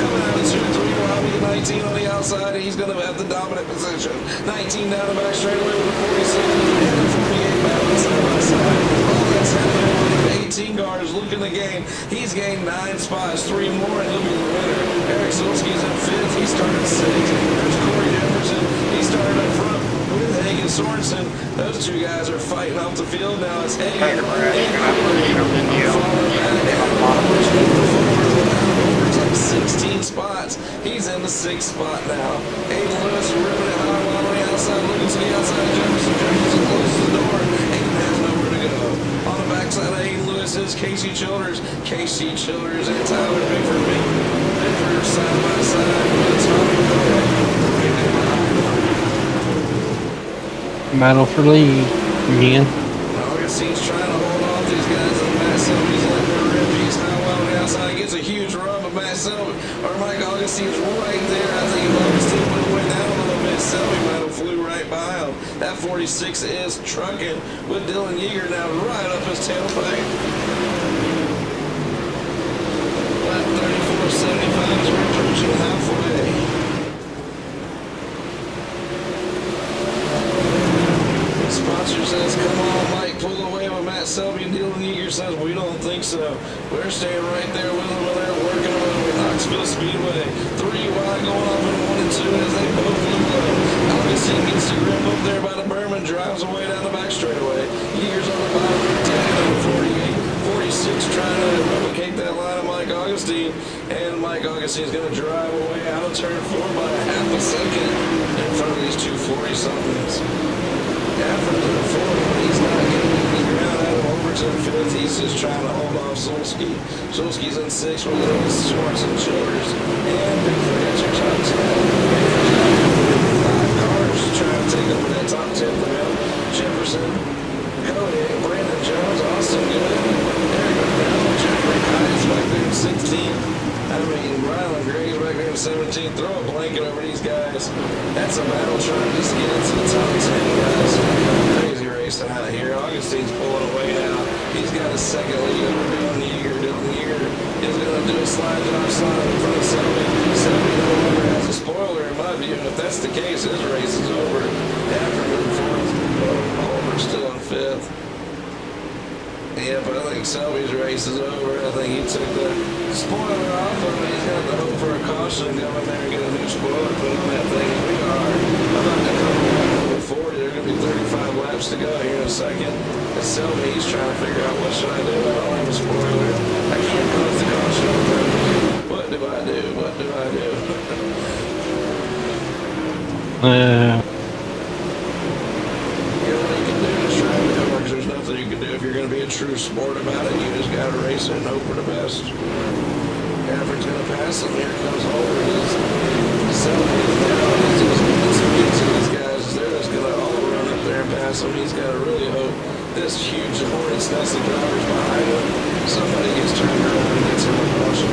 Coming out of 2, 3 wide with the 19 on the outside. He's going to have the dominant position. 19 down the back straight away with the 46 and the 48 battling side by side. All that's happening with the 18 guard is looking to gain. He's gained 9 spots, 3 more, and he'll be the winner. Eric Silsky's in 5th. He started 6th. There's Corey Jefferson. He started up front with Hagen Sorensen. Those 2 guys are fighting off the field now. It's Hagen. It's like 16 spots. He's in the 6th spot now. Aiden Lewis ripping it high while on the outside, looking to the outside. Jefferson closes the door. Aiden has nowhere to go. On the backside of Aiden Lewis is Casey Childers. Casey Childers and Tyler Bickford. Bickford side by side with Tommy Cook. Battle for lead again. Augustine's trying to hold off these guys, and Matt Selby's letting her rip. He's high well on the outside. He gets a huge run, but Matt Selby, or Mike Augustine's right there. I think if Augustine would have went down a little bit, Selby might have flew right by him. That 46 is trucking with Dylan Yeager now right up his tailpipe. Lap 34.75 as we're approaching halfway. Sponsor says, come on, Mike, pull away with Matt Selby. And Dylan Yeager says, we don't think so. We're staying right there with them when they're working away with Knoxville Speedway. 3 wide going off in 1 and 2 as they both move low. Augustine gets the grip up there by the Berman, drives away down the back straightaway. Yeager's on the bottom, tagging on 48. 46 trying to replicate that line of Mike Augustine. And Mike Augustine's going to drive away out of turn 4 by a half a second in front of these 2 40-somethings. After the 4, he's not getting any ground out of Overton 5th. He's just trying to hold off Solsky. Solsky's in 6th with Lewis, Schwartz, and Childers. And Bickford gets your top 10. 5 cars trying to take over that top 10 for him. Jefferson, Cody, Brandon Jones, Austin Good, Eric Brown, Jeffrey Hines back there in 16. I mean, Rylan Gray's back there in 17. Throw a blanket over these guys. That's a battle trying to just get into the top 10, guys. Crazy racing out here. Augustine's pulling away now. He's got a second lead over Dylan Yeager. Dylan Yeager is going to do a slide in front of Selby. Selby no longer has a spoiler, in my view. And if that's the case, his race is over. After in 4th, Oliver's still in 5th. Yeah, but I think Selby's race is over. I think he took the spoiler off of it. He's got to hope for a caution and go in there and get a new spoiler put on that thing. And we are about to come back with 40. There are going to be 35 laps to go here in a second. And Selby, he's trying to figure out what should I do. I don't have a spoiler. I can't cause the caution. What do I do? What do I do? There's nothing you can do if you're going to be a true sport about it. You just got to race it and hope for the best. Gafford's going to pass him. Here comes Holder. He's Selby's down. He's just getting some hits to these guys. They're just going to all run up there and pass him. He's got to really hope this huge hornet's nest of drivers behind him. Somebody gets turned around and gets him a caution.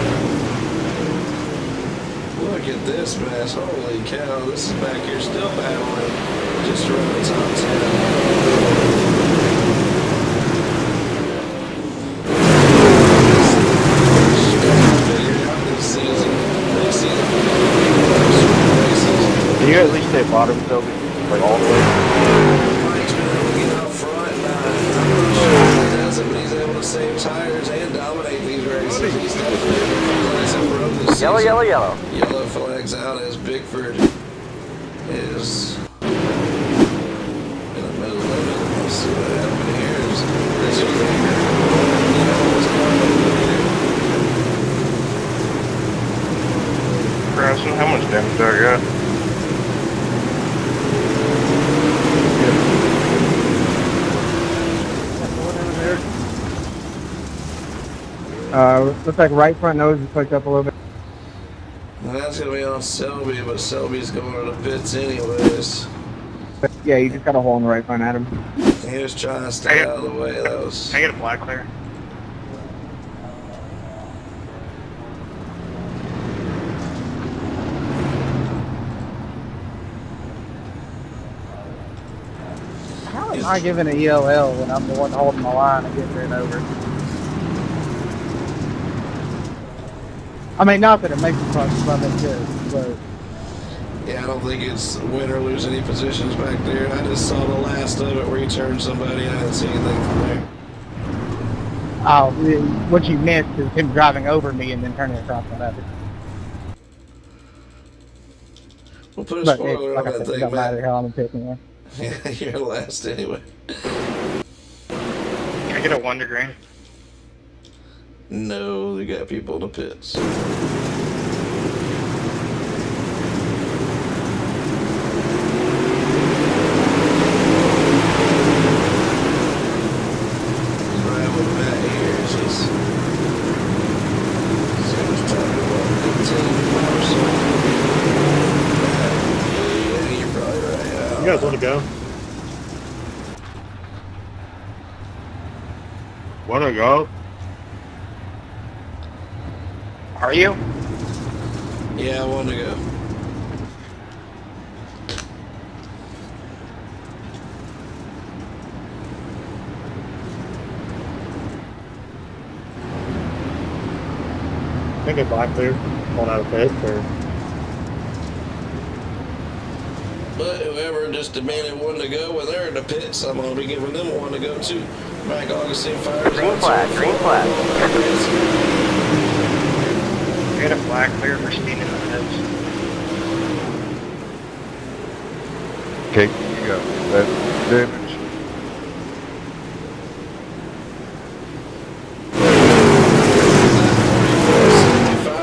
Look at this mess. Holy cow. This is back here still battling just around the top 10. Can you at least stay bottom, Toby? Like all the way? Mike's been able to get out front. I'm not sure he does it, but he's able to save tires and dominate these races. He's definitely this Yellow, yellow, yellow. Yellow flags out as Bickford is in the middle of it. Let's see what happened here. This is Grayson, how much damage I got? Looks like right front nose is hooked up a little bit. And that's gonna be on Selby, but Selby's going to the pits anyways. Yeah, you just got a hole in the right front, Adam. He was trying to stay out of the way. That was. Can I get a black clear? How am I giving an ELL when I'm the one holding the line and getting ran over? I mean, not that it makes me fucking love it good, but Yeah, I don't think it's win or lose any positions back there. I just saw the last of it where he turned somebody. I didn't see anything from there. oh, what you missed is him driving over me and then turning across my left. We'll put a But spoiler like on I that said, it thing, don't matter Matt. how I'm picking it. Yeah, you're last anyway. Can I get a 1 to green? No, they got people in the pits. Right with Matt here, it's just. So he's talking about 15 or so. Yeah, you're probably right. You guys want to go? Want to go? Are you? Yeah, I want to go. I think it's black clear. Going out of pit or But whoever just demanded one to go when they're in the pits, I'm going to be giving them one to go too. Mike Augustine fires Green one, flag, two, green four. flag. I get a black clear for speeding in the pits. Okay, you got that damage.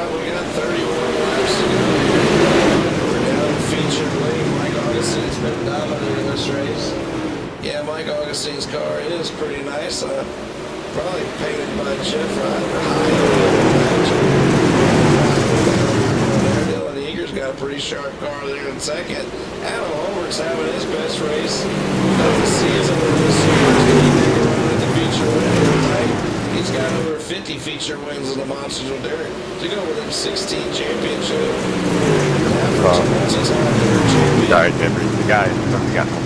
We got 31 laps to go. We're down featured lane. Mike Augustine's been dominating this race. Yeah, Mike Augustine's car is pretty nice. Probably painted by Jeff Dylan Eager's got a pretty sharp car there in second. Adam Holbert's having his best race of the season this year. He's going to be taking a run at the feature win tonight. He's got over 50 feature wins in the Monsters of Dirt to go with him 16 championship. Sorry, Denver, the guy. The guy.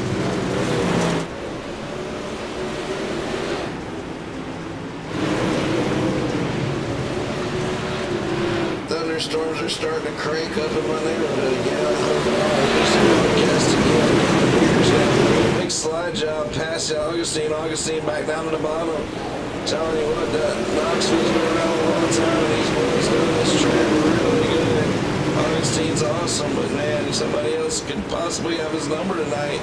Thunderstorms are starting to crank up in my neighborhood again. I hope just broadcast again. Here's got a big slide job past Augustine. Augustine back down to the bottom. Telling you what, Knoxville's been around a long time, and these boys doing this track really good. Augustine's awesome, but man, somebody else could possibly have his number tonight.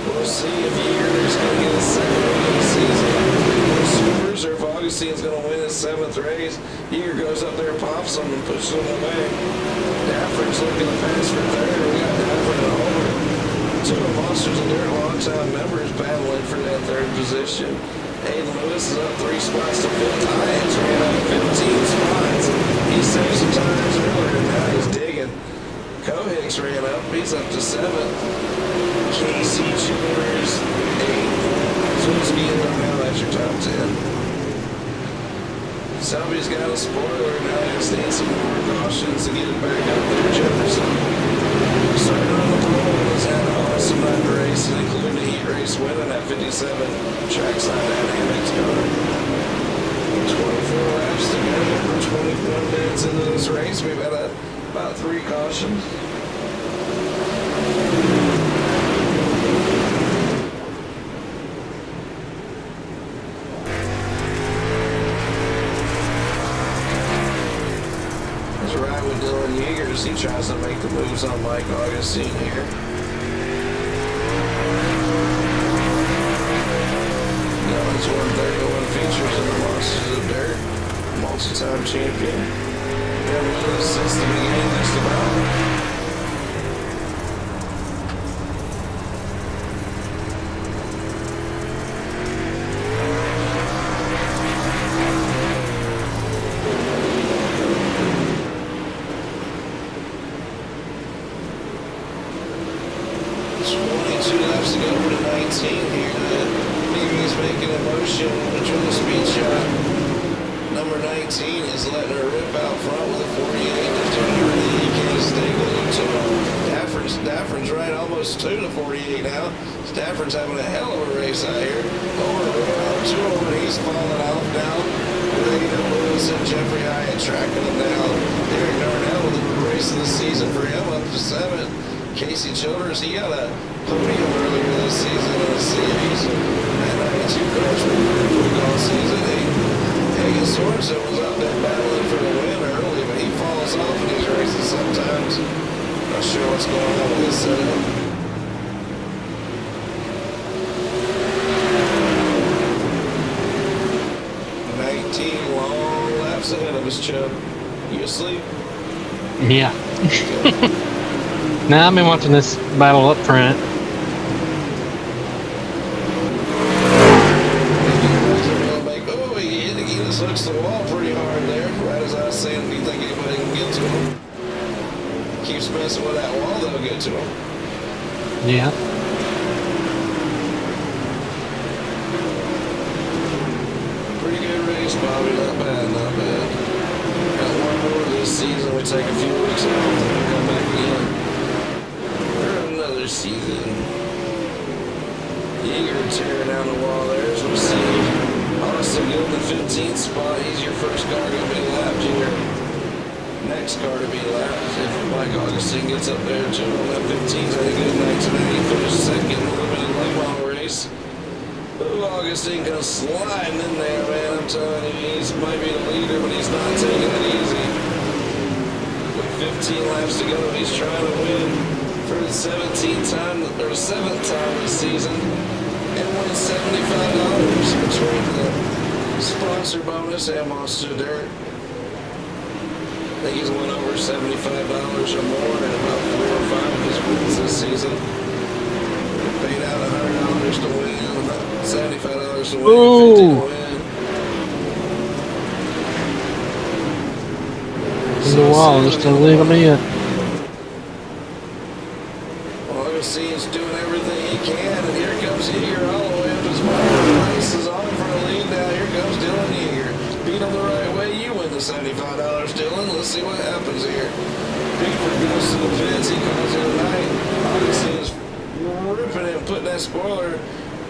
We'll see if Yeager's going to get his second win of the season. Or Supers, or if Augustine's going to win his 7th race. Yeager goes up there, pops him, and pushes him away. Dafford's looking to pass for third. We got Dafford and Homer. Two of Monsters of Dirt longtime members battling for that third position. Aiden Lewis is up 3 spots to 5th. Hines ran up 15 spots. He saved some tires earlier, and now he's digging. Kohicks ran up. He's up to 7th. Casey Childers, 8th. Zwinsky and Romeo, that's your top 10. Selby's got a spoiler. Now he just needs some more cautions to get it back up there. Jefferson started on the pole and has had an awesome night of racing, including the heat race winning that 57 trackside dynamics car. 24 laps to go. We're 21 minutes into this race. We've had about 3 cautions. It's right with Dylan Yeager as he tries to make the moves on Mike Augustine here. Dylan's won 31 features in the Monsters of Dirt. Multi-time champion. Been with us since the beginning, just about. here that Mimi's making a motion to the speed shot. Number 19 is letting her rip out front with a 48. Just doing everything he can to stay glued to him. Stafford's right almost to the 48 now. Stafford's having a hell of a race out here. Over to him, and he's falling off now. Lewis and Jeffrey Hyatt tracking him down. Derek Darnell with the race of the season for him up to 7th. Casey Childers, he got a podium earlier this season in the series. And 92 cars were pretty all season. Hagen Sorensen was up there battling for the win early, but he falls off in these races sometimes. Not sure what's going on with his setup. 19 long laps ahead of us, Chubb. You asleep? Yeah. Now I've been watching this battle up front. Oh, he just hooks the wall pretty hard there. Right as I was saying, do you think anybody can get to him? Keeps messing with that wall, they'll get to him. Yeah. Pretty good race, Bobby. Not bad, not bad. Got one more this season. We take a few weeks off and then come back again for another season. Yeager tearing down the wall there as we see. Austin good in the 15th spot. He's your first car to be lapped here. Next car to be lapped. If Mike Augustine gets up there too on that 15th, I think good 1990. Finished second in a limited late model race. Ooh, Augustine comes sliding in there, man. I'm telling you, he might be the leader, but he's not taking it easy. With 15 laps to go, he's trying to win for the 17th time, or 7th time this season, and win $75 between the sponsor bonus and Monster Dirt. I think he's won over $75 or more in about 4 or 5 of his wins this season. Paid out $100 to win, $75 to win, Ooh. 50 to win. In the wall just a little bit. Augustine's doing everything he can, and here comes Yeager all the way up his bottom. The race is on for a lead now. Here comes Dylan Yeager. Beat him the right way, you win the $75, Dylan. Let's see what happens here. Pickford goes to the pits. He calls it a night. Augustine is ripping it, putting that spoiler,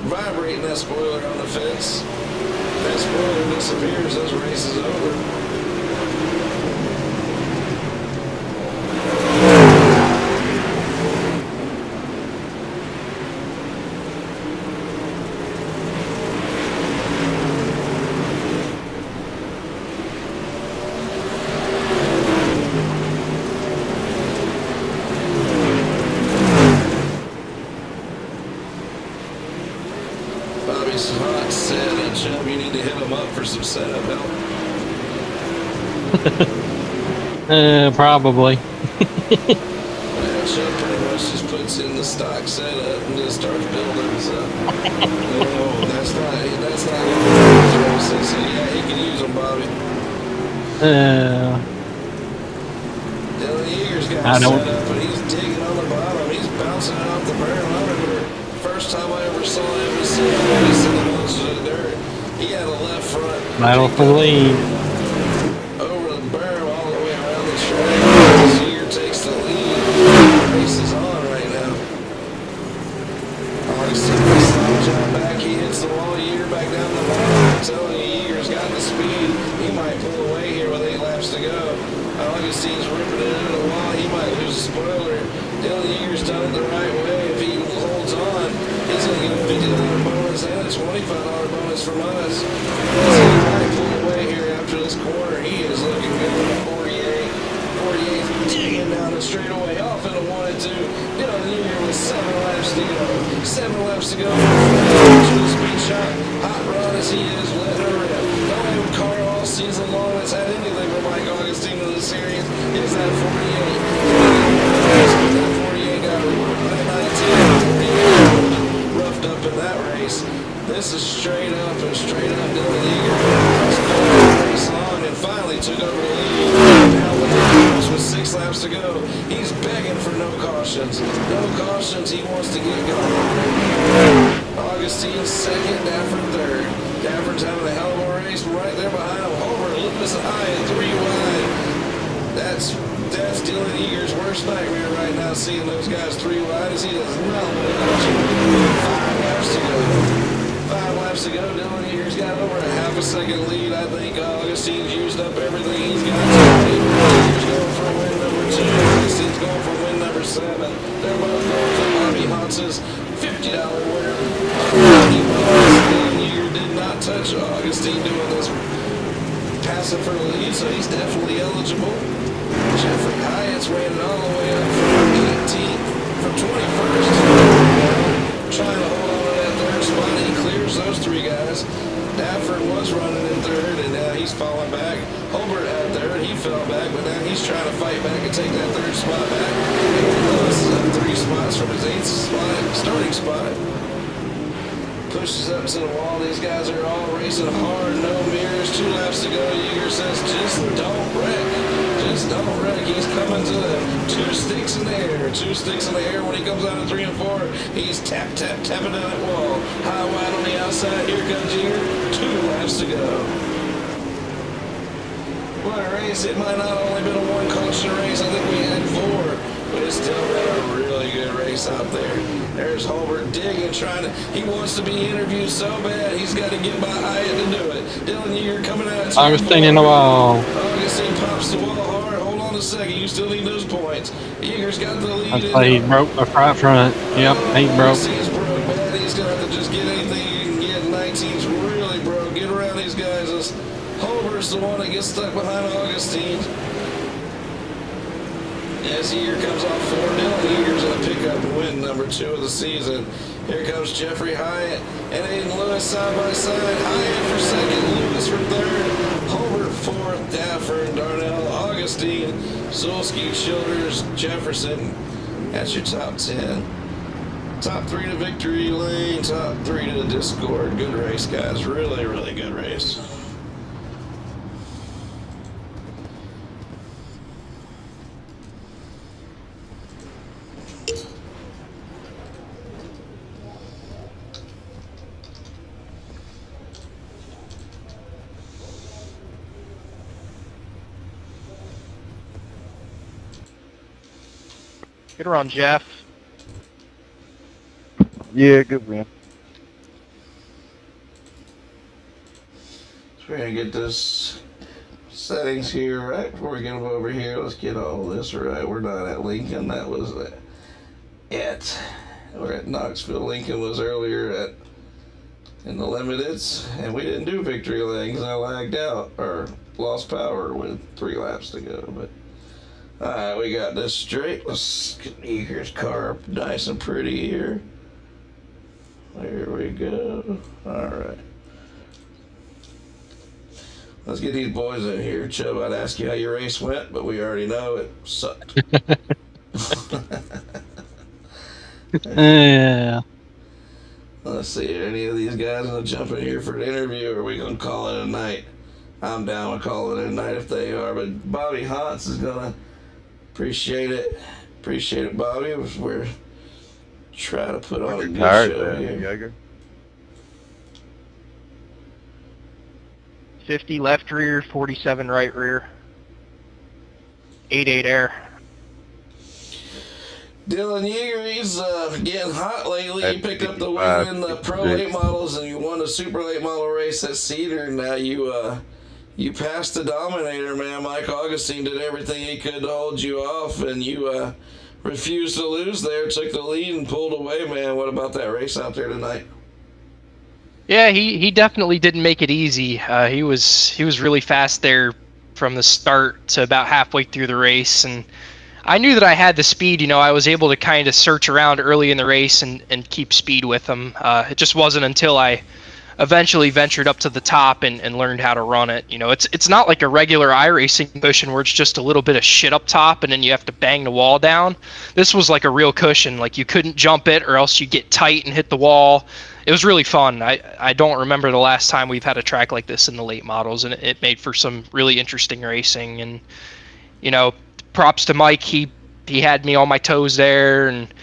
vibrating that spoiler on the fence. That spoiler disappears, those race is over. Bobby's hot set, and Chubb, you need to hit him up for some setup help. Probably. Yeah, Chubb pretty much just puts in the stock setup and just starts building, so. Oh, that's not good races, so yeah, he can use them, Bobby. Dylan Yeager's got it set up, and he's digging on the bottom. He's bouncing it off the barrel. I remember first time I ever saw him, he said the most of the dirt. He had a left front. Battle for the lead. Over the berm all the way around the track. Yeager takes the lead. The race is on right now. Augustine makes the jump back. He hits the wall. Yeager back down the bottom. I'm telling you, Yeager's got the speed. He might pull away here with 8 laps to go. Augustine's ripping it into the wall. He might lose the spoiler. Dylan Yeager's done it the right way. If he holds on, he's going to get a $50 bonus and a $25 bonus from us. He might pull away here after this corner. He is looking good. 48 digging down the straightaway off into 1 and 2. Dylan Yeager with 7 laps to go. 7 laps to go. To the speed shot. Hot rod as he is, letting her rip. The only car all season long that's had anything from Mike Augustine in the series is that 48. That 48 got that 19, 48 roughed up in that race. This is straight up and straight up. Dylan Yeager race long and finally took over the lead. Now with 6 laps to go, he's begging for no cautions. No cautions. He wants to get going. Augustine second, Dafford third. Dafford's having a hell of a race right there behind him. Holbert, Lewis Hyatt, 3 wide. That's Dylan Eager's worst nightmare right now, seeing those guys 3 wide as he does not want to catch him. 5 laps to go. 5 laps to go. Dylan Eager's got over a half a second lead. I think Augustine's used up everything he's got. Eager's going for win number 2. Augustine's going for win number 7. They're both going for Bobby Hans's $50 winner. Dylan Eager did not touch Augustine doing this passing for the lead, so he's definitely eligible. Jeffrey Hyatt's ran it all the way up from 18th, from 21st. Trying to hold on to that third spot. He clears those 3 guys. Dafford was running in third, and now he's falling back. Holbert had third, he fell back, but now he's trying to fight back and take that third spot back. Lewis is up 3 spots from his 8th spot, starting spot. Pushes up to the wall. These guys are all racing hard. No mirrors. 2 laps to go. Yeager says, just don't wreck. Just don't wreck. He's coming to the 2 sticks in the air. 2 sticks in the air when he comes out of 3 and 4. He's tapping to that wall. High wide on the outside. Here comes Yeager. 2 laps to go. What a race. It might not only been a 1 caution race. I think we had 4. But it's still been a really good race out there. There's Holbert digging, he wants to be interviewed so bad, he's got to get by Hyatt to do it. Dylan Yeager coming out. Augustine in the wall. Augustine pops the wall hard. Hold on a second, you still need those points. Yeager's got the lead. I'd say he broke the right front. Yep, he broke. Augustine's broke, man. He's going to have to just get anything he can get. 19's really broke. Get around these guys. Holbert's the one that gets stuck behind Augustine. As Yeager comes off 4, Dylan Yeager's going to pick up and win number 2 of the season. Here comes Jeffrey Hyatt and Aiden Lewis side by side. Hyatt for 2nd, Lewis for 3rd, Holbert 4th, Dafford, Darnell, Augustine, Zulski, Childers, Jefferson. That's your top 10. Top 3 to victory lane, top 3 to the Discord. Good race, guys. Really, really good race. Get around, Jeff. Yeah, good win. So we're gonna get this settings here right before we get them over here. Let's get all this right. We're not at Lincoln. That was it. We're at Knoxville. Lincoln was earlier in the limiteds, and we didn't do victory lane because I lagged out or lost power with 3 laps to go. But alright, we got this straight. Let's get Eager's car up nice and pretty here. There we go. Alright. Let's get these boys in here. Chubb, I'd ask you how your race went, but we already know it sucked. Yeah. Let's see, are any of these guys gonna jump in here for an interview, or are we gonna call it a night? I'm down with calling it a night if they are, but Bobby Hans is gonna appreciate it. Appreciate it, Bobby. We're trying to put on a good show here. 50 left rear, 47 right rear. 8-8 air. Dylan Yeager, he's getting hot lately. He picked up the win in the Pro Late Models, and you won the Super Late Model race at Cedar. Now you passed the Dominator, man. Mike Augustine did everything he could to hold you off, and you refused to lose there, took the lead and pulled away, man. What about that race out there tonight? Yeah, he definitely didn't make it easy. He was really fast there from the start to about halfway through the race, and I knew that I had the speed. You know, I was able to kind of search around early in the race and keep speed with him. It just wasn't until I eventually ventured up to the top and learned how to run it. You know, it's not like a regular iRacing cushion where it's just a little bit of shit up top and then you have to bang the wall down. This was like a real cushion. Like, you couldn't jump it or else you get tight and hit the wall. It was really fun. I don't remember the last time we've had a track like this in the late models, and it made for some really interesting racing. And, you know, props to Mike. He had me on my toes there, and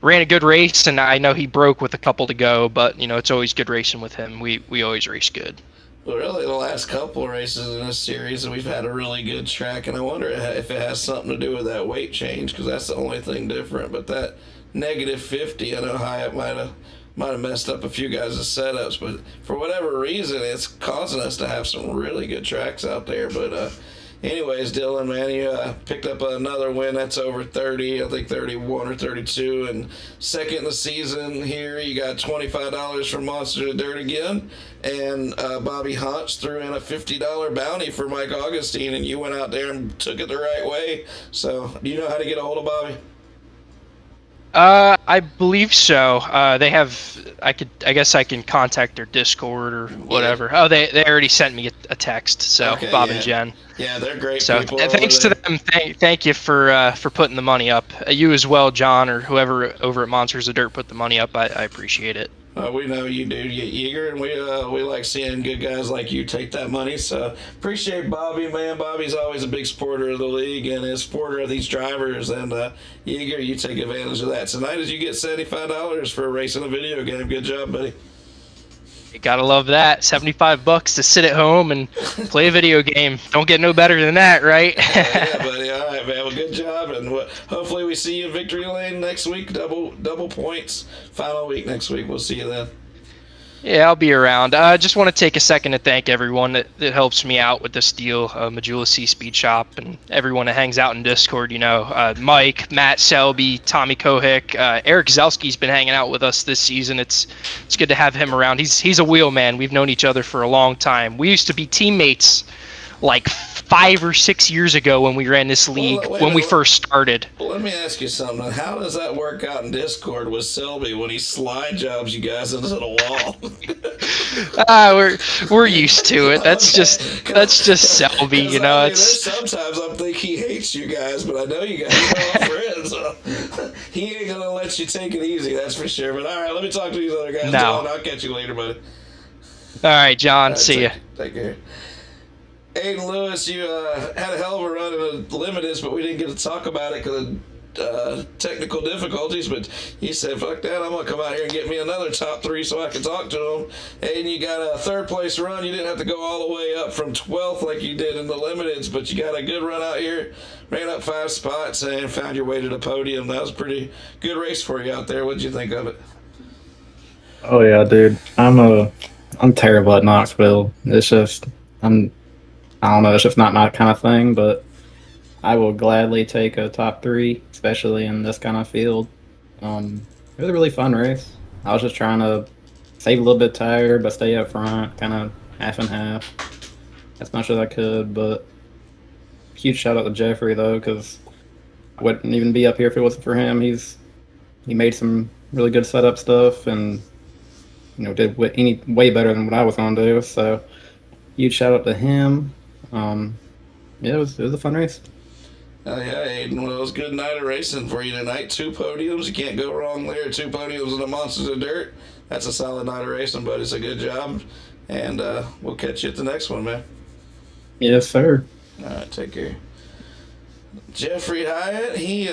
ran a good race, and I know he broke with a couple to go, but it's always good racing with him. We always race good. Well, really, the last couple of races in this series, we've had a really good track, and I wonder if it has something to do with that weight change, because that's the only thing different. But that -50, I know Hyatt might have messed up a few guys' setups, but for whatever reason, it's causing us to have some really good tracks out there. But anyways, Dylan, man, you picked up another win. That's over 30, I think 31 or 32. And second in the season here, you got $25 from Monster to Dirt again. And Bobby Hunch threw in a $50 bounty for Mike Augustine, and you went out there and took it the right way. So, do you know how to get a hold of Bobby? I believe so. They have. I guess I can contact their Discord or whatever. Yeah. Oh, they already sent me a text. So Okay, Bob yeah. and Jen. Yeah, they're great So people. thanks to them. Thank you for putting the money up. You as well, John, or whoever over at Monsters of Dirt put the money up. I appreciate it. We know you do, Yeager, and we like seeing good guys like you take that money. So appreciate Bobby, man. Bobby's always a big supporter of the league and is a supporter of these drivers. And Yeager, you take advantage of that. Tonight, as you get $75 for racing a video game. Good job, buddy. You gotta love that. $75 to sit at home and play a video game. Don't get no better than that, right? Yeah, buddy. All right, man. Well, good job, and hopefully we see you in Victory Lane next week. Double points. Final week next week. We'll see you then. Yeah, I'll be around. I just want to take a second to thank everyone that helps me out with this deal. Majula C Speed Shop and everyone that hangs out in Discord, Mike, Matt Selby, Tommy Kohik, Eric Zelski's been hanging out with us this season. It's good to have him around. He's a wheel man. We've known each other for a long time. We used to be teammates like 5 or 6 years ago when we ran this league, when we first started. Well, let me ask you something. How does that work out in Discord with Selby when he slide jobs you guys into the wall? We're used to it. That's just Selby, I mean, there's sometimes I think he hates you guys, but I know you guys are all friends. So he ain't gonna let you take it easy, that's for sure. But all right, let me talk to these other guys. No. John, I'll catch you later, buddy. All right, John. All right, See ya. Take care. Aiden Lewis, you had a hell of a run in the limiteds, but we didn't get to talk about it because of technical difficulties. But you said, fuck that, I'm going to come out here and get me another top 3 so I can talk to him. Aiden, you got a third place run. You didn't have to go all the way up from 12th like you did in the limiteds, but you got a good run out here. Ran up 5 spots and found your way to the podium. That was a pretty good race for you out there. What'd you think of it? Oh yeah, dude. I'm terrible at Knoxville. It's just I don't know, it's just not my kind of thing, but I will gladly take a top 3, especially in this kind of field. It was a really fun race. I was just trying to save a little bit of tire, but stay up front, kind of half and half, as much as I could. But huge shout out to Jeffrey though, because I wouldn't even be up here if it wasn't for him. He made some really good setup stuff, and did way better than what I was gonna do. So huge shout out to him. Yeah, it was a fun race. Oh yeah, Aiden. Well, it was a good night of racing for you tonight. 2 podiums. You can't go wrong there. 2 podiums in the Monsters of Dirt. That's a solid night of racing, buddy. It's a good job. And we'll catch you at the next one, man. Yes, sir. All right, take care. Jeffrey Hyatt, he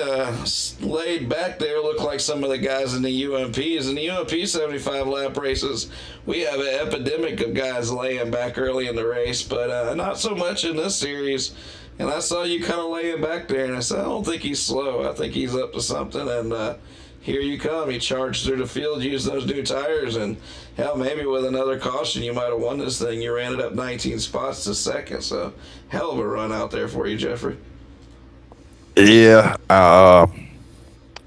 laid back there, looked like some of the guys in the UMPs. In the UMP 75 lap races, we have an epidemic of guys laying back early in the race, but not so much in this series. And I saw you kind of laying back there, and I said, I don't think he's slow. I think he's up to something, and here you come. He charged through the field, used those new tires, and hell, maybe with another caution, you might have won this thing. You ran it up 19 spots to second, so hell of a run out there for you, Jeffrey. Yeah, I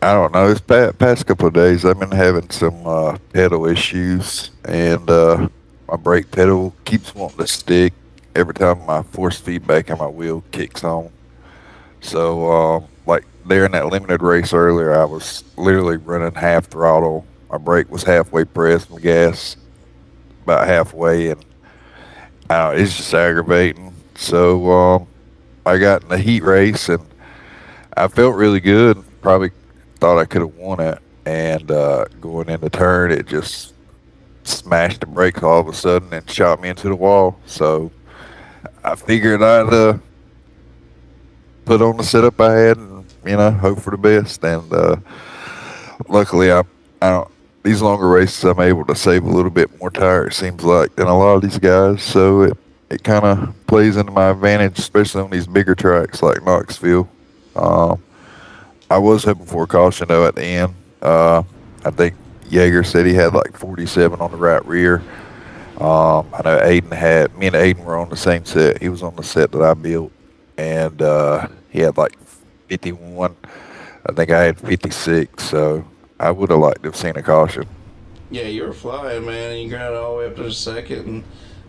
don't know. This past couple of days, I've been having some pedal issues, and my brake pedal keeps wanting to stick every time my force feedback on my wheel kicks on. So, like during that limited race earlier, I was literally running half throttle. My brake was halfway pressed, my gas about halfway, and it's just aggravating. So, I got in the heat race, and I felt really good. Probably thought I could have won it. And going in the turn, it just smashed the brakes all of a sudden and shot me into the wall. So I figured I'd put on the setup I had and, hope for the best. And luckily I don't. These longer races, I'm able to save a little bit more tire. It seems like than a lot of these guys, so it kind of plays into my advantage, especially on these bigger tracks like Knoxville. I was hoping for a caution though at the end. I think Yeager said he had like 47 on the right rear. I know me and Aiden were on the same set. He was on the set that I built, and he had like 51. I think I had 56, so I would have liked to have seen a caution. Yeah, you were flying, man, and you got all the way up to the second, and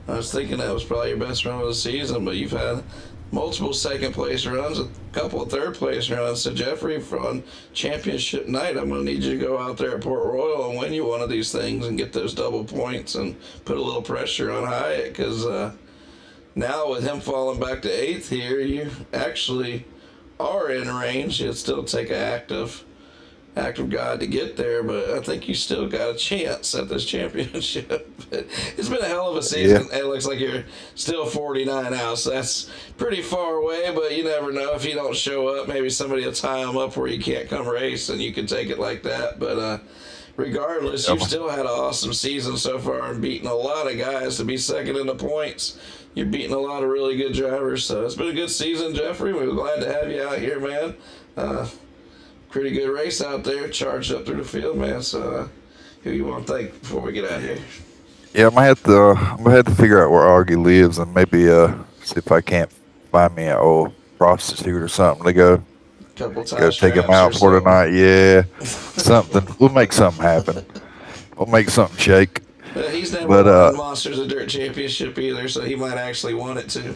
I was thinking that was probably your best run of the season, but you've had multiple second place runs, a couple of third place runs. So Jeffrey, on championship night, I'm going to need you to go out there at Port Royal and win you one of these things and get those double points and put a little pressure on Hyatt, because now with him falling back to 8th here, you actually are in range. It'll still take an active God to get there, but I think you still got a chance at this championship. It's been a hell of a season. Yeah. It looks like you're still 49 out, so that's pretty far away, but you never know. If you don't show up, maybe somebody will tie them up where you can't come race, and you can take it like that. But regardless, you've still had an awesome season so far and beaten a lot of guys to be second in the points. You're beating a lot of really good drivers, so it's been a good season, Jeffrey. We're glad to have you out here, man. Pretty good race out there, charged up through the field, man. So, who you want to thank before we get out of here? Yeah, I'm gonna have to figure out where Augie lives and maybe see if I can't find me an old prostitute or something to go take him out for tonight. Yeah, something. We'll make something happen. We'll make something shake. He's never won Monsters of Dirt Championship either, so he might actually want it too.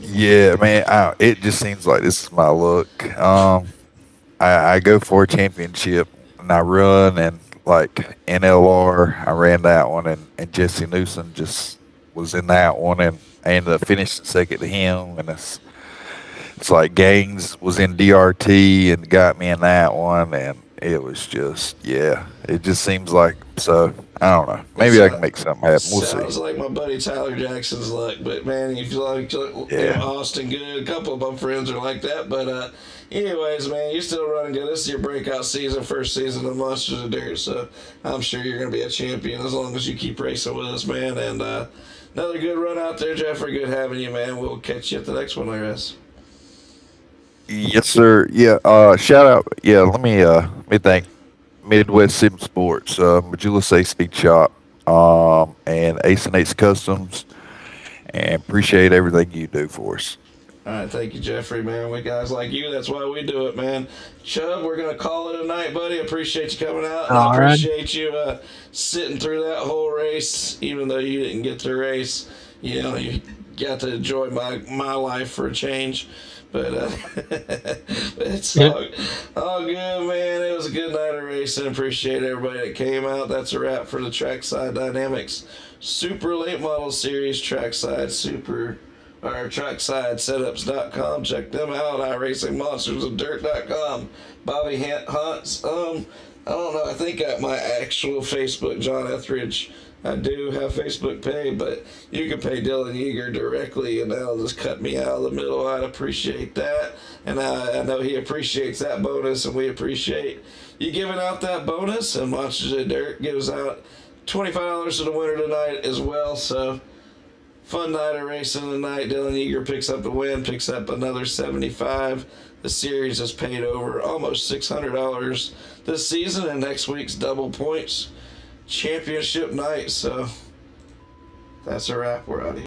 Yeah, man. It just seems like this is my luck. I go for a championship and I run, and like NLR, I ran that one, and Jesse Newsom just was in that one, and I ended up finishing second to him, and it's like Gaines was in DRT and got me in that one, and it was just, yeah, it just seems like, so I don't know, maybe I can make something happen. We'll see. Sounds like my buddy Tyler Jackson's luck, but man, if you like Austin good, a couple of my friends are like that, but anyways, man, you're still running good. This is your breakout season, first season of Monsters of Dirt, so I'm sure you're going to be a champion as long as you keep racing with us, man. And another good run out there, Jeffrey. Good having you, man. We'll catch you at the next one, I guess. Yes, sir. Yeah. Shout out. Yeah. Let me thank Midwest Sim Sports, Majula Say Speed Shop, and Ace and Ace Customs, and appreciate everything you do for us. All right, thank you, Jeffrey, man. We guys like you, that's why we do it, man. Chubb, we're going to call it a night, buddy. Appreciate you coming out. And I appreciate you sitting through that whole race, even though you didn't get to race. You know, you got to enjoy my life for a change. But it's all good, man. It was a good night of racing. Appreciate everybody that came out. That's a wrap for the Trackside Dynamics Super Late Model Series Trackside TRACKSIDESetups.com. Check them out. iRacingMonstersOfDirt.com. Bobby Hunts. I don't know. I think at my actual Facebook, John Etheridge, I do have Facebook pay, but you can pay Dylan Yeager directly, and that'll just cut me out of the middle. I'd appreciate that, and I know he appreciates that bonus, and we appreciate you giving out that bonus. And Monsters of Dirt gives out $25 to the winner tonight as well. So fun night of racing tonight. Dylan Yeager picks up the win, picks up another $75. The series has paid over almost $600 this season, and next week's double points championship night. So that's a wrap. We're out of here.